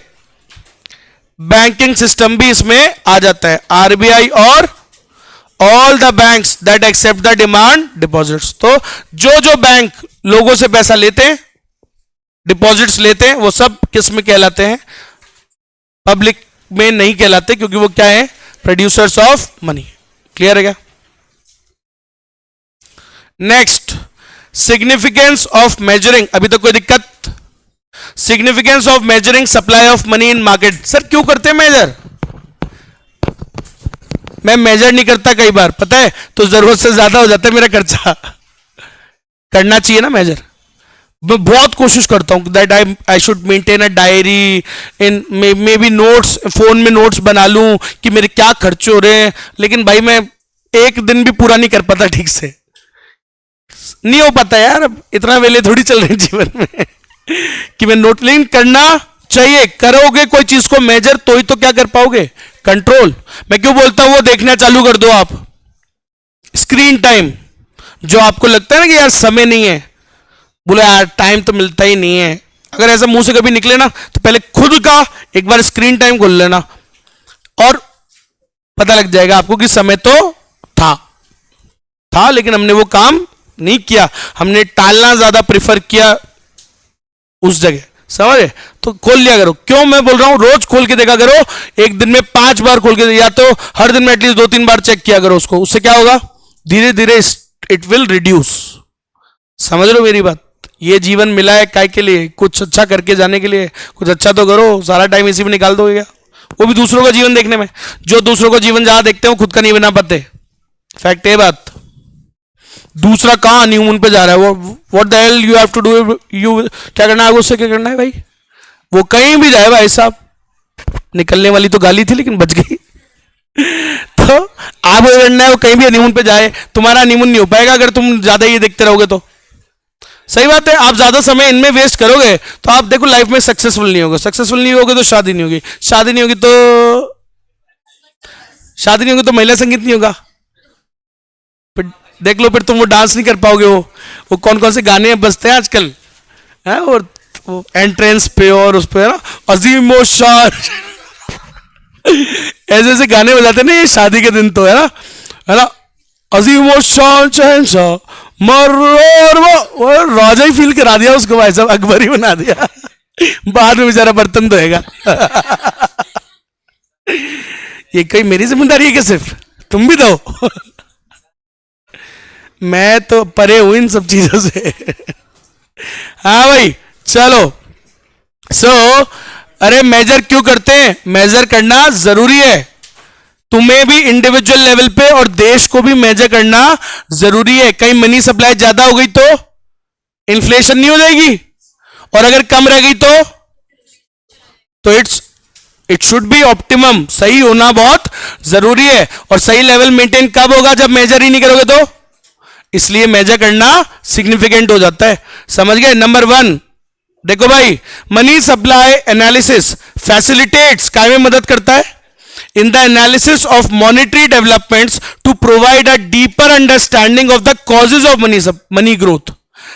बैंकिंग सिस्टम भी इसमें आ जाता है, आरबीआई और all the banks that accept the demand deposits. तो जो जो बैंक लोगों से पैसा लेते हैं, डिपॉजिट्स लेते हैं, वो सब किस में कहलाते हैं, पब्लिक में नहीं कहलाते, क्योंकि वो क्या है, प्रोड्यूसर्स ऑफ मनी। क्लियर है क्या? Next, significance of measuring. अभी तक कोई दिक्कत? Significance of measuring supply of money in market. Sir क्यों करते हैं मेजर? मैं मेजर नहीं करता कई बार, पता है, तो जरूरत से ज्यादा हो जाता है मेरा खर्चा। करना चाहिए ना मेजर। मैं बहुत कोशिश करता हूं that I should maintain a diary, in may be notes, phone में नोट्स बना लूं कि मेरे क्या खर्चे हो रहे हैं, लेकिन भाई मैं एक दिन भी पूरा नहीं कर पाता, ठीक से नहीं हो पाता यार, अब इतना वेले थोड़ी चल रहे हैं जीवन में कि मैं नोट, लेकिन करना चाहिए। करोगे कोई चीज को मेजर तो ही तो क्या कर पाओगे, कंट्रोल। मैं क्यों बोलता हूं वो देखना चालू कर दो आप, स्क्रीन टाइम। जो आपको लगता है ना कि यार समय नहीं है, बोले यार टाइम तो मिलता ही नहीं है, अगर ऐसा मुंह से कभी निकले ना, तो पहले खुद का एक बार स्क्रीन टाइम खोल लेना और पता लग जाएगा आपको कि समय तो था लेकिन हमने वो काम नहीं किया, हमने टालना ज्यादा प्रिफर किया उस जगह। समझे? तो खोल लिया करो। क्यों मैं बोल रहा हूं रोज खोल के देखा करो, एक दिन में 5 बार खोल के, या तो हर दिन में एटलीस्ट 2-3 बार चेक किया करो उसको। उससे क्या होगा, धीरे धीरे इट विल रिड्यूस। समझ रहे हो मेरी बात? ये जीवन मिला है काय के लिए, कुछ अच्छा करके जाने के लिए। कुछ अच्छा तो करो, सारा टाइम इसी में निकाल दोगे क्या? वो भी दूसरों का जीवन देखने में। जो दूसरों का जीवन जहां देखते हैं वो खुद का नहीं बना पाते। फैक्ट है बात। दूसरा कहां हनीमून पे जा रहा है, वो what the hell you have to do, you क्या करना है उससे, क्या करना है भाई? वो कहीं भी जाए भाई साहब, निकलने वाली तो गाली थी लेकिन बच गई। तो आप वो करना है, वो कहीं भी हनीमून पे जाए, तुम्हारा हनीमून नहीं हो पाएगा अगर तुम ज्यादा ये देखते रहोगे तो। सही बात है। आप ज्यादा समय इनमें वेस्ट करोगे तो आप देखो लाइफ में सक्सेसफुल नहीं होगे, सक्सेसफुल नहीं होगे तो शादी नहीं होगी, शादी नहीं होगी तो महिला संगीत नहीं होगा, फिर देख लो, फिर तुम वो डांस नहीं कर पाओगे। वो कौन कौन से गाने बजते हैं आजकल है, और वो एंट्रेंस पे और उस पे ना अजीमो शान ऐसे ऐसे गाने बजाते ना ये शादी के दिन, तो है ना, अजीमो शान शहंशाह मर्रोर, वो राजा ही फील करा दिया उसको भाई साहब, अकबर ही बना दिया। बाद में बेचारा बर्तन धोएगा। ये कहीं मेरी जिम्मेदारी है कि सिर्फ तुम भी दो? मैं तो परे हूं इन सब चीजों से। हाँ भाई चलो। अरे मेजर क्यों करते हैं? मेजर करना जरूरी है, तुम्हें भी इंडिविजुअल लेवल पे और देश को भी मेजर करना जरूरी है। कहीं मनी सप्लाई ज्यादा हो गई तो इन्फ्लेशन नहीं हो जाएगी, और अगर कम रह गई तो इट शुड बी ऑप्टिमम। सही होना बहुत जरूरी है, और सही लेवल मेंटेन कब होगा, जब मेजर ही नहीं करोगे तो। इसलिए मेजर करना सिग्निफिकेंट हो जाता है। समझ गए? नंबर 1 देखो भाई, मनी सप्लाई एनालिसिस फैसिलिटेट्स, काय में मदद करता है, in the analysis of monetary developments to provide a deeper understanding of the causes of money growth।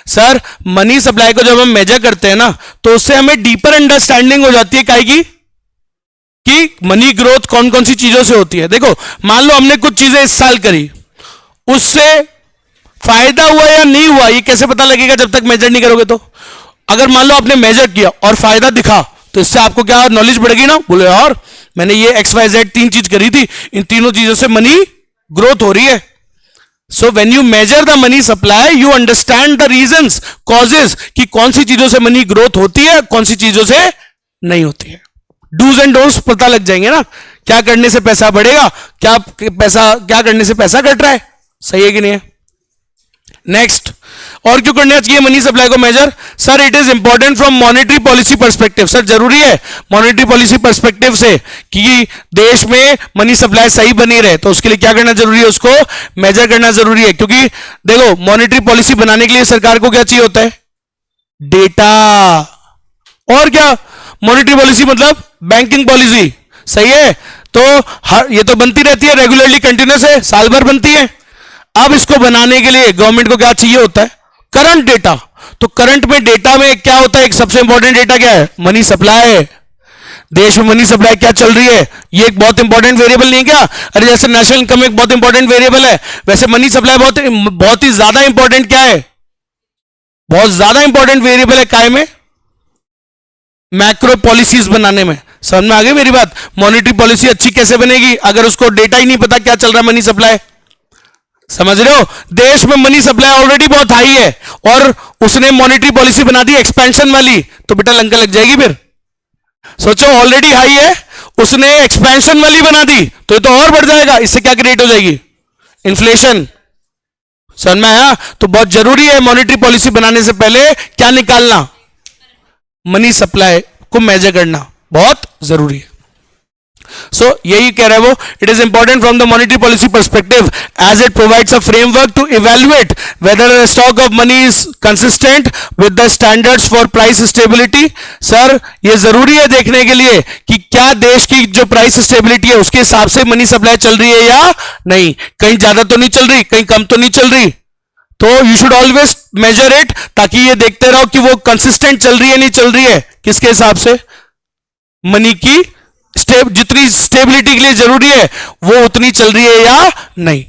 Sir money supply को जब हम मेजर करते हैं ना, तो उससे हमें डीपर अंडरस्टैंडिंग हो जाती है काय की, कि मनी ग्रोथ कौन कौन सी चीजों से होती है। देखो मान लो हमने कुछ चीजें इस साल करी, उससे फायदा हुआ या नहीं हुआ ये कैसे पता लगेगा जब तक मेजर नहीं करोगे तो। अगर मान लो आपने मेजर किया और फायदा दिखा, तो इससे आपको क्या नॉलेज बढ़ेगी ना, बोले यार मैंने ये XYZ 3 चीज करी थी, इन तीनों चीजों से मनी ग्रोथ हो रही है। So when you measure the money supply you understand the reasons, causes, कि कौन सी चीजों से मनी ग्रोथ होती है, कौन सी चीजों से नहीं होती है। डूज एंड डोंट्स पता लग जाएंगे ना, क्या करने से पैसा बढ़ेगा, क्या करने से पैसा घट रहा है। सही है कि नहीं है? नेक्स्ट, और क्यों करना चाहिए मनी सप्लाई को measure? Sir it is important from monetary policy perspective. Sir जरूरी है मॉनेटरी पॉलिसी पर्सपेक्टिव से कि देश में मनी सप्लाई सही बनी रहे, तो उसके लिए क्या करना जरूरी है, उसको मेजर करना जरूरी है। क्योंकि देखो मॉनेटरी पॉलिसी बनाने के लिए सरकार को क्या चाहिए होता है, डेटा। और क्या, मॉनेटरी पॉलिसी मतलब बैंकिंग पॉलिसी, सही है। तो ये तो बनती रहती है रेगुलरली, कंटिन्यूस है, साल भर बनती है। अब इसको बनाने के लिए गवर्नमेंट को क्या चाहिए होता है? Current data. तो करंट में डेटा में क्या होता है? एक सबसे इंपॉर्टेंट डेटा क्या है? Money supply. देश में मनी सप्लाई क्या चल रही है, ये एक बहुत इंपॉर्टेंट वेरिएबल नहीं है क्या? अरे जैसे नेशनल इनकम एक बहुत इंपॉर्टेंट वेरिएबल है, वैसे मनी सप्लाई बहुत ही ज्यादा इंपॉर्टेंट क्या है? बहुत ज्यादा इंपॉर्टेंट वेरिएबल है। काय में? मैक्रो पॉलिसीज बनाने में। समझ में आ गई मेरी बात? मॉनेटरी पॉलिसी अच्छी कैसे बनेगी अगर उसको डेटा ही नहीं पता क्या चल रहा है मनी सप्लाई? समझ रहे हो? देश में मनी सप्लाई ऑलरेडी बहुत हाई है और उसने मॉनेटरी पॉलिसी बना दी एक्सपेंशन वाली, तो बेटा लंका लग जाएगी फिर। सोचो, ऑलरेडी हाई है, उसने एक्सपेंशन वाली बना दी तो ये तो और बढ़ जाएगा। इससे क्या क्रिएट हो जाएगी? इन्फ्लेशन। समझ में आया? तो बहुत जरूरी है मॉनेटरी पॉलिसी बनाने से पहले क्या निकालना? मनी सप्लाई को मेजर करना बहुत जरूरी है। सो यही कह रहे हैं वो, it is important from the monetary policy perspective as it provides a framework to evaluate whether stock of money is consistent with the standards for price stability. Sir ये जरूरी है देखने के लिए कि क्या देश की जो प्राइस स्टेबिलिटी है उसके हिसाब से मनी सप्लाई चल रही है या नहीं, कहीं ज्यादा तो नहीं चल रही, कहीं कम तो नहीं चल रही। तो you should always measure it, ताकि ये देखते रहो कि वो कंसिस्टेंट चल रही है नहीं चल रही है, किसके हिसाब से? मनी की जितनी स्टेबिलिटी के लिए जरूरी है वो उतनी चल रही है या नहीं।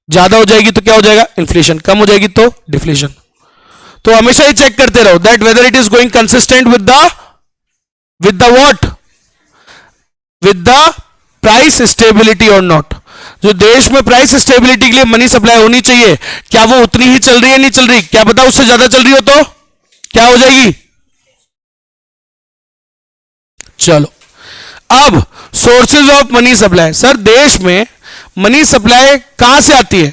ज्यादा हो जाएगी तो क्या हो जाएगा? इन्फ्लेशन। कम हो जाएगी तो डिफ्लेशन। तो हमेशा ही चेक करते रहो that whether it is going consistent with the what? With the price stability और नॉट। जो देश में प्राइस स्टेबिलिटी के लिए मनी सप्लाई होनी चाहिए, क्या वो उतनी ही चल रही है नहीं चल रही? क्या पता उससे ज्यादा चल रही हो तो क्या हो जाएगी? चलो, अब sources of money supply. Sir देश में मनी सप्लाई कहां से आती है?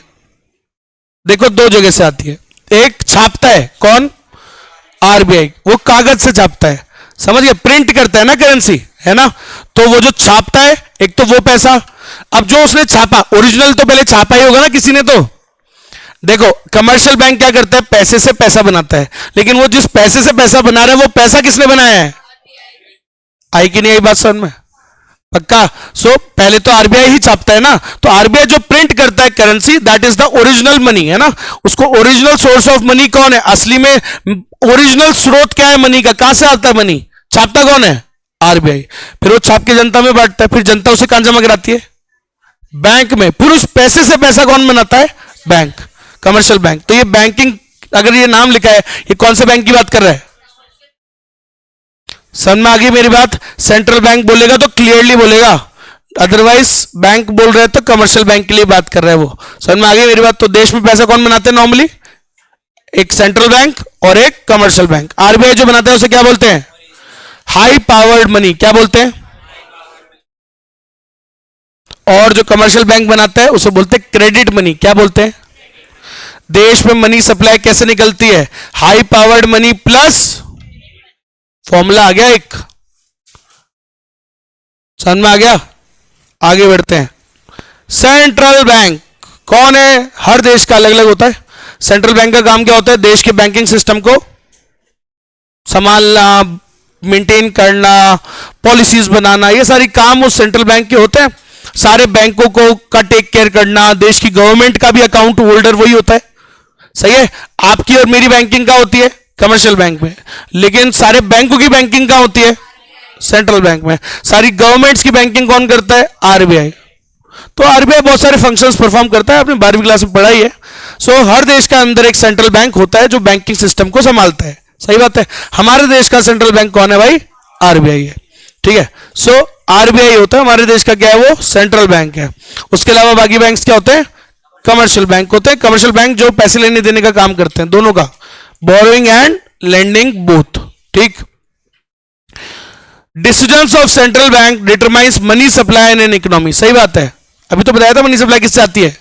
देखो दो जगह से आती है। एक छापता है, कौन? आरबीआई। वो कागज से छापता है, समझ गए? प्रिंट करता है ना करेंसी, है ना? तो वो जो छापता है, एक तो वो पैसा, अब जो उसने छापा ओरिजिनल तो पहले छापा ही होगा ना किसी ने। तो देखो कमर्शियल बैंक क्या करता है? पैसे से पैसा बनाता है, लेकिन वो जिस पैसे से पैसा बना रहा है वो पैसा किसने बनाया है? आई कि नहीं आई बात समझ में? पक्का? सो पहले तो आरबीआई ही छापता है ना, तो आरबीआई जो प्रिंट करता है currency, that is the original money, है ना? उसको ओरिजिनल सोर्स ऑफ मनी कौन है? असली में ओरिजिनल स्रोत क्या है मनी का? कहां से आता है मनी? छापता कौन है? आरबीआई। फिर वो छाप के जनता में बांटता है, फिर जनता उसे कहां जमा कराती है? बैंक में। फिर उस पैसे से पैसा कौन बनाता है? Bank, commercial bank. तो ये बैंकिंग, अगर ये नाम लिखा है, ये कौन से बैंक की बात कर रहा है? समझ में आ गई मेरी बात? सेंट्रल बैंक बोलेगा तो क्लियरली बोलेगा, अदरवाइज बैंक बोल रहे हैं तो कमर्शियल बैंक के लिए बात कर रहा है वो। समझ में आ गई मेरी बात? तो देश में पैसा कौन बनाते हैं नॉर्मली? एक सेंट्रल बैंक और एक कमर्शियल बैंक। आरबीआई जो बनाता है उसे क्या बोलते हैं? High powered money. क्या बोलते हैं? और जो कमर्शियल बैंक बनाता है उसे बोलते हैं क्रेडिट मनी। क्या बोलते हैं? देश में मनी सप्लाई कैसे निकलती है? High powered money plus, formula आ गया एक, समझ में आ गया? आगे बढ़ते हैं। सेंट्रल बैंक कौन है? हर देश का अलग अलग होता है। सेंट्रल बैंक का काम क्या होता है? देश के बैंकिंग सिस्टम को संभालना, मेंटेन करना, पॉलिसीज बनाना, ये सारी काम उस सेंट्रल बैंक के होते हैं। सारे बैंकों को का टेक केयर करना, देश की गवर्नमेंट का भी अकाउंट होल्डर वही होता है। सही है? आपकी और मेरी बैंकिंग का होती है कमर्शियल बैंक में, लेकिन सारे बैंकों की बैंकिंग कहां होती है? सेंट्रल बैंक में। सारी गवर्नमेंट्स की बैंकिंग कौन करता है? आरबीआई। तो आरबीआई बहुत सारे फंक्शंस परफॉर्म करता है, आपने 12वीं क्लास में पढ़ा ही है। सो हर देश का अंदर एक सेंट्रल बैंक होता है जो बैंकिंग सिस्टम को संभालता है। सही बात है? हमारे देश का सेंट्रल बैंक कौन है भाई? आरबीआई है। ठीक है? सो आरबीआई होता है हमारे देश का, क्या है वो? सेंट्रल बैंक है। उसके अलावा बाकी बैंक क्या होते हैं? कमर्शियल बैंक होते हैं। कमर्शियल बैंक जो पैसे लेने देने का काम करते हैं, दोनों का, बोरोइंग एंड लेंडिंग बोथ। ठीक? Decisions of central bank determines money supply in an economy. सही बात है? अभी तो बताया था मनी सप्लाई किससे आती है?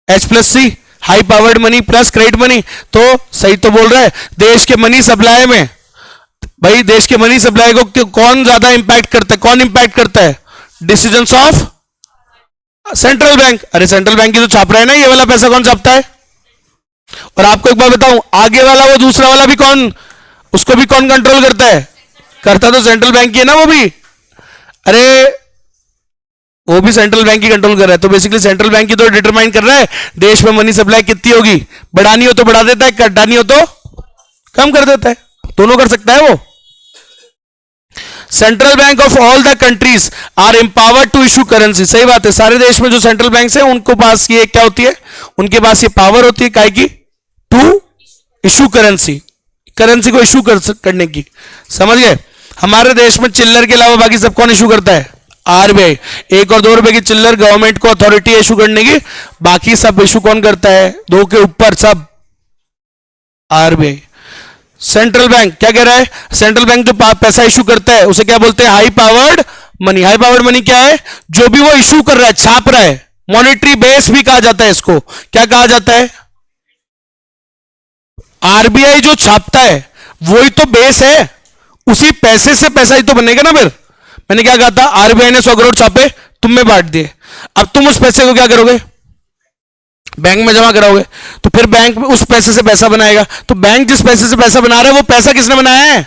H plus C, high powered money plus credit money. तो सही तो बोल रहा है। देश के मनी सप्लाई में भाई, देश के मनी सप्लाई को कौन ज्यादा इंपैक्ट करता है? कौन इंपैक्ट करता है? Decisions of central bank. अरे सेंट्रल बैंक की तो छाप रहा है ना, ये वाला पैसा कौन छापता है? और आपको एक बात बताऊं, आगे वाला वो दूसरा वाला भी कौन, उसको भी कौन कंट्रोल करता है? करता तो सेंट्रल बैंक ही है ना वो भी। अरे वो भी सेंट्रल बैंक ही कंट्रोल कर रहा है, तो बेसिकली सेंट्रल बैंक ही तो डिटरमाइन कर रहा है देश में मनी सप्लाई कितनी होगी। बढ़ानी हो तो बढ़ा देता है, घटानी हो तो कम कर देता है, दोनों कर सकता है वो। Central bank of all the countries are empowered to issue currency. सही बात है, सारे देश में जो सेंट्रल बैंक है उनको पास ये क्या होती है, उनके पास ये पावर होती है काय की, टू इशू करेंसी, करेंसी को इशू करने की। समझ गए? हमारे देश में चिल्लर के अलावा बाकी सब कौन इशू करता है? आरबीआई। 1 और 2 रुपए की चिल्लर गवर्नमेंट को अथॉरिटी इशू करने की, बाकी सब इशू कौन करता है? 2 के ऊपर सब आरबीआई। सेंट्रल बैंक क्या कह रहा है? सेंट्रल बैंक जो पैसा इशू करता है उसे क्या बोलते हैं? High powered money. High powered money क्या है? जो भी वो इशू कर रहा है, छाप रहा है, मॉनेटरी बेस भी कहा जाता है इसको। क्या कहा जाता है? आरबीआई जो छापता है वही तो बेस है, उसी पैसे से पैसा ही तो बनेगा ना। फिर मैंने क्या कहा था? आरबीआई ने 100 करोड़ छापे, तुम में बांट दिए, अब तुम उस पैसे को क्या करोगे? बैंक में जमा कराओगे, तो फिर बैंक उस पैसे से पैसा बनाएगा। तो बैंक जिस पैसे से पैसा बना रहा है वो पैसा किसने बनाया है?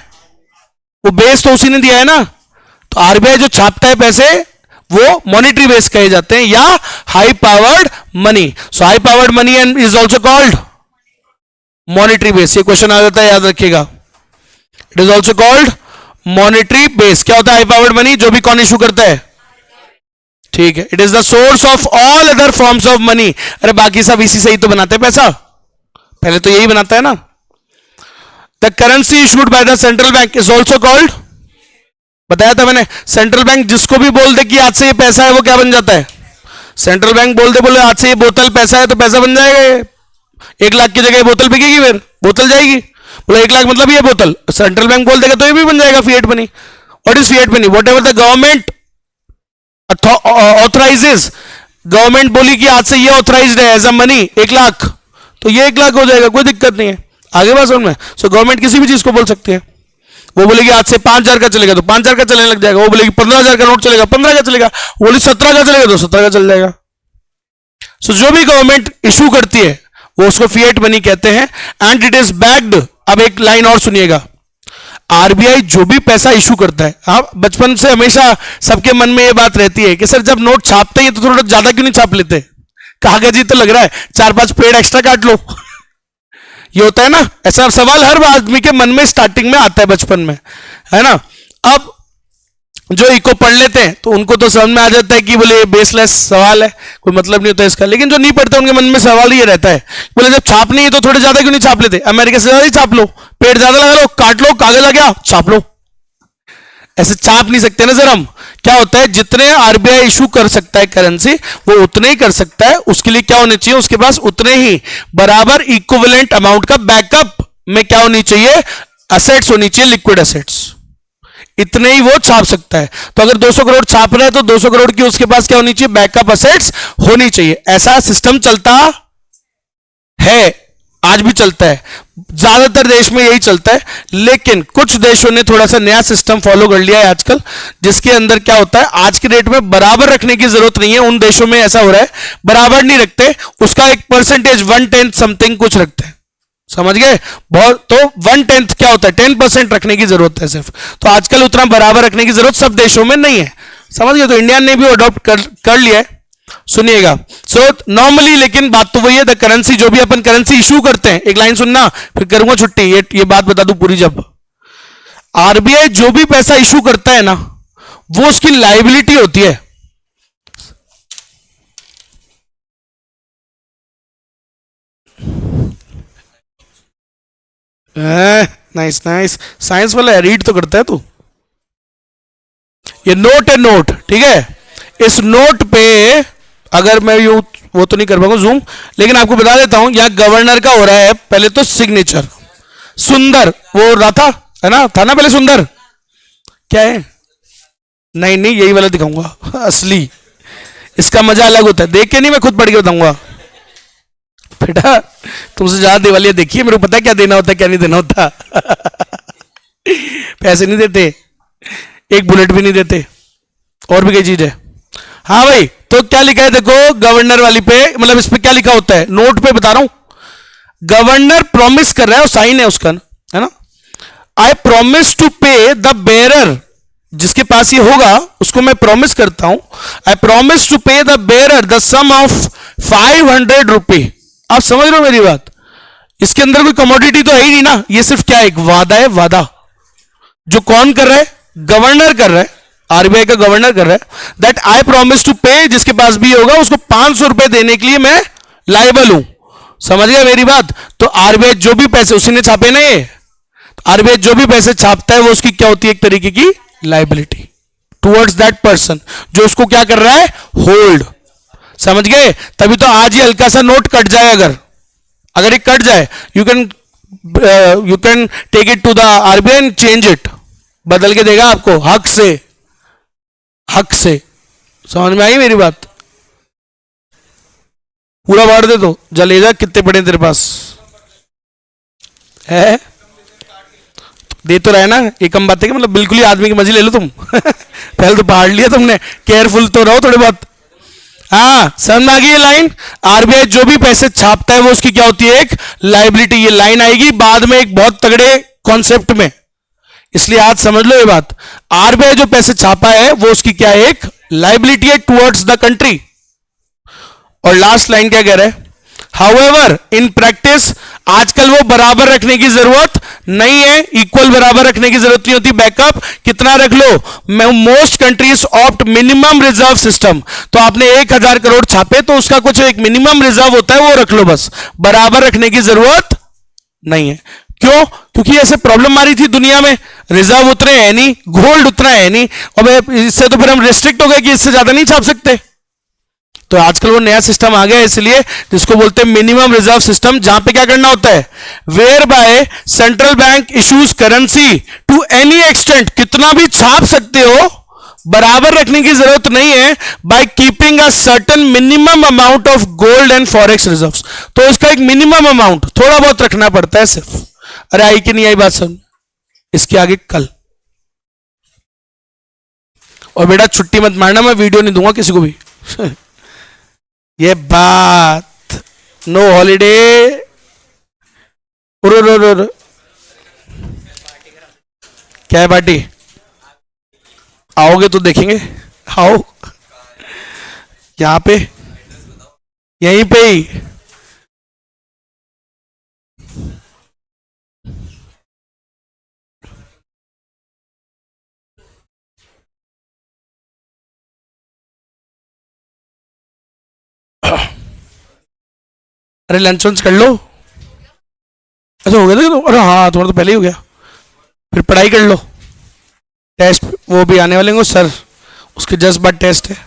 वो बेस तो उसी ने दिया है ना। तो आरबीआई जो छापता है पैसे वो मॉनेटरी बेस कहे जाते हैं या high powered money. So high powered money and is also called monetary base. ये क्वेश्चन आ जाता है, याद रखिएगा। It is also called monetary base. क्या होता है हाई पावर्ड मनी? जो भी कौन इशू करता है, ठीक है। It is the source of all other forms of money. अरे बाकी सब इसी से ही तो बनाते हैं पैसा, पहले तो यही बनाता है ना। The currency issued by the central bank is also called, बताया था मैंने, सेंट्रल बैंक जिसको भी बोल दे कि आज से ये पैसा है वो क्या बन जाता है? सेंट्रल बैंक बोल दे, बोले आज से ये बोतल पैसा है, तो पैसा बन जाएगा। 1 लाख की जगह ये बोतल बिकेगी, फिर बोतल जाएगी। बोले 1 लाख मतलब ये बोतल, सेंट्रल बैंक बोल देगा तो ये भी बन जाएगा fiat money. What is fiat money? Whatever the government authorises. Government बोली कि आज से ये ऑथराइज्ड है एज अ मनी 1 लाख, तो ये 1 लाख हो जाएगा, कोई दिक्कत नहीं है। आगे बात समझ में? सो गवर्नमेंट किसी भी चीज को बोल सकती है। वो बोलेगी आज से 5,000 का चलेगा तो 5,000 का चलने लग जाएगा। वो बोलेगी 15,000 का नोट चलेगा 15 का चलेगा। वो बोली 17 का चलेगा तो 17 का चल जाएगा। सो जो भी गवर्नमेंट इशू करती है वो उसको फिएट मनी कहते हैं एंड इट इज बैक्ड। अब एक लाइन और सुनिएगा, आरबीआई जो भी पैसा इशू करता है, हाँ बचपन से हमेशा सबके मन में ये बात रहती है कि सर जब नोट छापते हैं तो थोड़ा ज्यादा क्यों नहीं छाप लेते? कागज ही तो लग रहा है, 4-5 पेड़ एक्स्ट्रा काट लो। ये होता है ना, ऐसा सवाल हर आदमी के मन में स्टार्टिंग में आता है बचपन में, है ना। अब जो इको पढ़ लेते हैं तो उनको तो समझ में आ जाता है कि बोले ये बेसलेस सवाल है, कोई मतलब नहीं होता इसका। लेकिन जो नहीं पढ़ते उनके मन में सवाल ये रहता है, बोले जब छापनी है तो थोड़े ज्यादा क्यों नहीं छाप लेते? अमेरिका से ज्यादा ही छाप लो, पेड़ ज्यादा लगा लो, काट लो, कागज आ गया, छाप लो। ऐसे छाप नहीं सकते ना सर हम। क्या होता है, जितने आरबीआई इशू कर सकता है करेंसी वो उतने ही कर सकता है। उसके लिए क्या होने चाहिए? उसके पास उतने ही बराबर इक्विवेलेंट अमाउंट का बैकअप में क्या होनी चाहिए? असेट्स होनी चाहिए, लिक्विड असेट्स। इतने ही वो छाप सकता है। तो अगर 200 करोड़ छाप रहा है तो 200 करोड़ की उसके पास क्या होनी चाहिए? बैकअप असेट्स होनी चाहिए। ऐसा सिस्टम चलता है, आज भी चलता है, ज्यादातर देश में यही चलता है। लेकिन कुछ देशों ने थोड़ा सा नया सिस्टम फॉलो कर लिया है आजकल, जिसके अंदर क्या होता है, आज के डेट में बराबर रखने की जरूरत नहीं है। उन देशों में ऐसा हो रहा है बराबर नहीं रखते, उसका एक परसेंटेज 1/10 समथिंग कुछ रखते हैं। समझ गए? बहुत, तो 1/10 क्या होता है? 10% रखने की जरूरत है सिर्फ। तो आजकल उतना बराबर रखने की जरूरत सब देशों में नहीं है। समझ गए? तो इंडिया ने भी अडॉप्ट कर लिया है। सुनिएगा, सो नॉर्मली, लेकिन बात तो वही है, द करेंसी, जो भी अपन करेंसी इशू करते हैं, एक लाइन सुनना फिर करूंगा छुट्टी, ये बात बता दूं पूरी। जब आरबीआई जो भी पैसा इशू करता है ना, वो उसकी लाइबिलिटी होती है। नाइस नाइस, साइंस वाला रीड तो करता है तू। ये नोट है, नोट, ठीक है। इस नोट पे अगर मैं यू वो तो नहीं कर पाऊंगा जूम, लेकिन आपको बता देता हूं, यहां गवर्नर का हो रहा है पहले तो सिग्नेचर। सुंदर वो हो रहा था, है ना, था ना पहले सुंदर। क्या है? नहीं नहीं, यही वाला दिखाऊंगा असली। इसका मजा अलग होता है, देख के नहीं, मैं खुद पढ़ के बताऊंगा। बेटा तुमसे ज्यादा दिवालिया देखिए, मेरे को पता है क्या देना होता है क्या नहीं देना होता। पैसे नहीं देते, एक बुलेट भी नहीं देते, और भी कई चीज है। हाँ भाई, तो क्या लिखा है देखो, गवर्नर वाली पे, मतलब इस पे क्या लिखा होता है, नोट पे बता रहा हूं। गवर्नर प्रॉमिस कर रहा है और साइन है उसका, है ना। I promise to pay the bearer जिसके पास ये होगा उसको मैं प्रॉमिस करता हूं, I promise to pay the bearer the sum of 500 रुपए। आप समझ रहे हो मेरी बात? इसके अंदर कोई कमोडिटी तो है ही नहीं ना, ये सिर्फ क्या है, एक वादा है, वादा। जो कौन कर रहा है? गवर्नर कर रहा है, आरबीआई का गवर्नर कर रहा है, दैट आई प्रॉमिस टू पे, जिसके पास भी होगा उसको 500 रुपए देने के लिए मैं लाइबल हूं। समझ गया मेरी बात? तो आरबीआई जो भी पैसे, उसी ने छापे ना ये, आरबीआई जो भी पैसे छापता है वो उसकी क्या होती है, एक तरीके की लाइबिलिटी टुवर्ड्स दैट पर्सन जो उसको क्या कर रहा है, होल्ड। समझ गए? तभी तो आज ये हल्का सा नोट कट जाए, अगर ये कट जाए, you can take it to the RBI and change it, बदल के देगा आपको हक से, हक से। समझ में आई मेरी बात? पूरा बांट दे तो जलेजा, कितने पड़े तेरे पास है? दे तो रहे ना, ये कम बात है कि मतलब बिल्कुल ही आदमी की मर्जी ले लो तुम पहले तो पहाड़ लिया तुमने, केयरफुल तो रहो थोड़े बहुत। हाँ समझ में आ गई ये लाइन? आरबीआई जो भी पैसे छापता है वो उसकी क्या होती है, एक लाइबिलिटी। ये लाइन आएगी बाद में एक बहुत तगड़े कॉन्सेप्ट में, इसलिए आज समझ लो ये बात। आरबीआई जो पैसे छापा है वो उसकी क्या है, एक लाइबिलिटी है टुवर्ड्स द कंट्री। और लास्ट लाइन क्या कह रहा है, हाउएवर इन प्रैक्टिस, आजकल वो बराबर रखने की जरूरत नहीं है, इक्वल बराबर रखने की जरूरत नहीं होती, बैकअप कितना रख लो, most countries opt minimum reserve system. तो आपने 1000 करोड़ छापे तो उसका कुछ एक मिनिमम रिजर्व होता है, वो रख लो बस, बराबर रखने की जरूरत नहीं है। क्यों? क्योंकि ऐसे प्रॉब्लम आ रही थी दुनिया में, रिजर्व उतने है नहीं, गोल्ड उतना है नहीं, और इससे तो फिर हम रिस्ट्रिक्ट हो गए कि इससे ज्यादा नहीं छाप सकते। तो आजकल वो नया सिस्टम आ गया इसलिए, जिसको बोलते हैं मिनिमम रिजर्व सिस्टम, जहां पे क्या करना होता है, whereby central bank issues currency to any extent, कितना भी छाप सकते हो, बराबर रखने की जरूरत नहीं है, by keeping a certain minimum amount of gold and forex reserves. तो इसका एक मिनिमम अमाउंट थोड़ा बहुत रखना पड़ता है सिर्फ। अरे आई कि नहीं आई बात समझ? इसके आगे कल। और बेटा छुट्टी मत मारना, मैं वीडियो नहीं दूंगा किसी को भी ये बात, नो हॉलीडे। क्या है पार्टी? आओगे तो देखेंगे, आओ यहां पे, यहीं पे ही। अरे लंच वंच कर लो। अच्छा हो गया था? अरे हाँ तुम्हारा तो पहले ही हो गया। फिर पढ़ाई कर लो, टेस्ट वो भी आने वाले होंगे सर, उसके जस्ट बाद टेस्ट है।